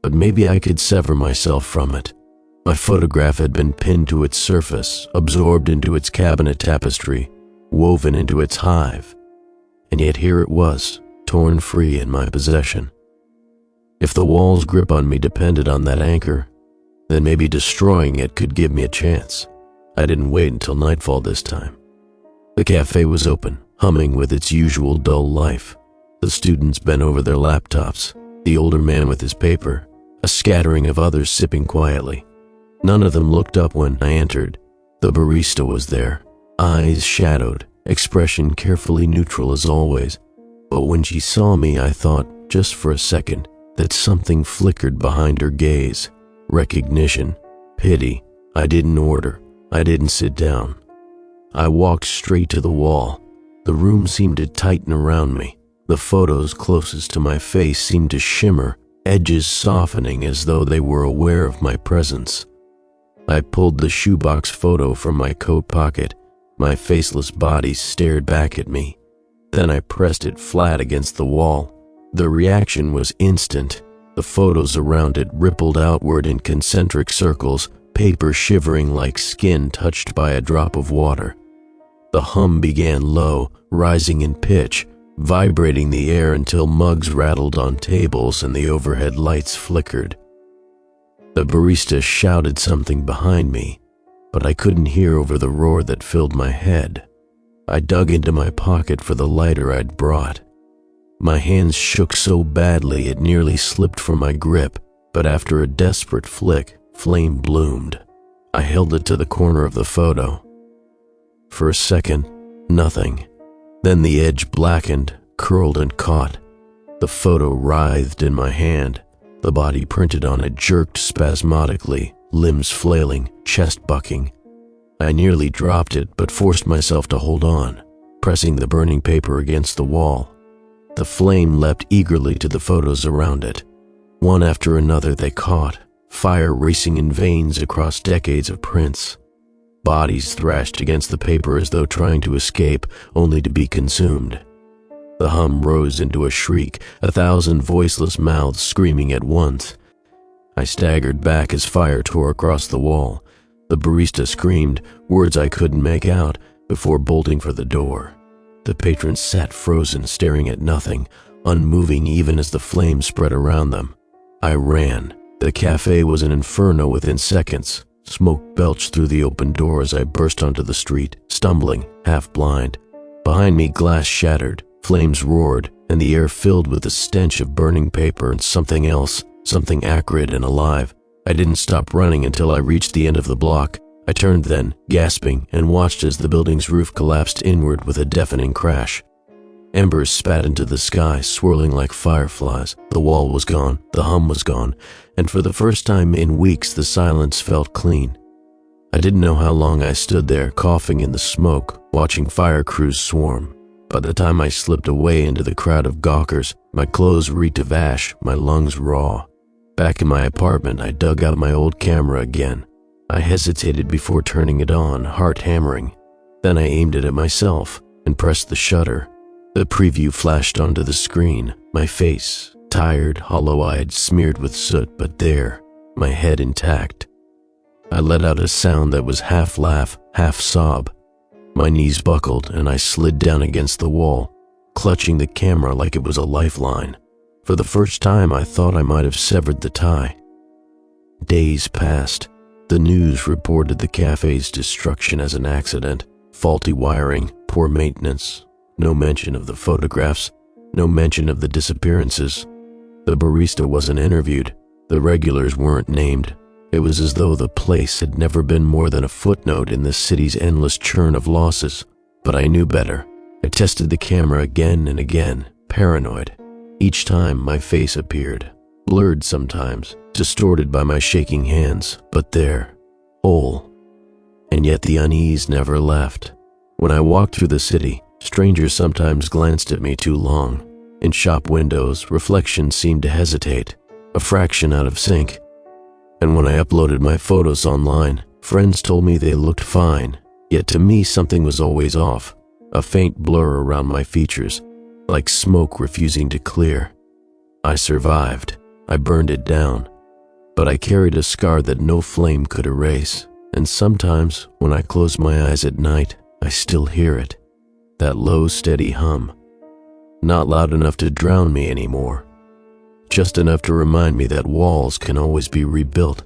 A: But maybe I could sever myself from it. My photograph had been pinned to its surface, absorbed into its cabinet tapestry, woven into its hive. And yet here it was, torn free in my possession. If the wall's grip on me depended on that anchor, then maybe destroying it could give me a chance. I didn't wait until nightfall this time. The cafe was open, humming with its usual dull life. The students bent over their laptops, the older man with his paper, a scattering of others sipping quietly. None of them looked up when I entered. The barista was there, eyes shadowed, expression carefully neutral as always. But when she saw me, I thought, just for a second, that something flickered behind her gaze. Recognition, pity. I didn't order. I didn't sit down. I walked straight to the wall. The room seemed to tighten around me. The photos closest to my face seemed to shimmer, edges softening as though they were aware of my presence. I pulled the shoebox photo from my coat pocket. My faceless body stared back at me. Then I pressed it flat against the wall. The reaction was instant. The photos around it rippled outward in concentric circles, paper shivering like skin touched by a drop of water. The hum began low, rising in pitch, vibrating the air until mugs rattled on tables and the overhead lights flickered. The barista shouted something behind me, but I couldn't hear over the roar that filled my head. I dug into my pocket for the lighter I'd brought. My hands shook so badly it nearly slipped from my grip, but after a desperate flick, flame bloomed. I held it to the corner of the photo. For a second, nothing. Then the edge blackened, curled and caught. The photo writhed in my hand. The body printed on it jerked spasmodically, limbs flailing, chest bucking. I nearly dropped it, but forced myself to hold on, pressing the burning paper against the wall. The flame leapt eagerly to the photos around it. One after another they caught, fire racing in veins across decades of prints. Bodies thrashed against the paper as though trying to escape, only to be consumed. The hum rose into a shriek, 1,000 voiceless mouths screaming at once. I staggered back as fire tore across the wall. The barista screamed, words I couldn't make out, before bolting for the door. The patrons sat frozen, staring at nothing, unmoving even as the flames spread around them. I ran. The cafe was an inferno within seconds. Smoke belched through the open door as I burst onto the street, stumbling, half blind. Behind me, glass shattered, flames roared, and the air filled with the stench of burning paper and something else, something acrid and alive. I didn't stop running until I reached the end of the block. I turned then, gasping, and watched as the building's roof collapsed inward with a deafening crash. Embers spat into the sky, swirling like fireflies. The wall was gone, the hum was gone, and for the first time in weeks the silence felt clean. I didn't know how long I stood there, coughing in the smoke, watching fire crews swarm. By the time I slipped away into the crowd of gawkers, my clothes reeked of ash, my lungs raw. Back in my apartment, I dug out my old camera again. I hesitated before turning it on, heart hammering. Then I aimed it at myself and pressed the shutter. The preview flashed onto the screen, my face, tired, hollow-eyed, smeared with soot, but there, my head intact. I let out a sound that was half laugh, half sob. My knees buckled and I slid down against the wall, clutching the camera like it was a lifeline. For the first time, I thought I might have severed the tie. Days passed. The news reported the cafe's destruction as an accident, faulty wiring, poor maintenance. No mention of the photographs, no mention of the disappearances. The barista wasn't interviewed. The regulars weren't named. It was as though the place had never been more than a footnote in the city's endless churn of losses. But I knew better. I tested the camera again and again, paranoid. Each time my face appeared, blurred sometimes, distorted by my shaking hands, but there, whole. And yet the unease never left. When I walked through the city, strangers sometimes glanced at me too long. In shop windows, reflections seemed to hesitate, a fraction out of sync. And when I uploaded my photos online, friends told me they looked fine, yet to me something was always off, a faint blur around my features, like smoke refusing to clear. I survived. I burned it down. But I carried a scar that no flame could erase, and sometimes, when I close my eyes at night, I still hear it. That low, steady hum. Not loud enough to drown me anymore. Just enough to remind me that walls can always be rebuilt,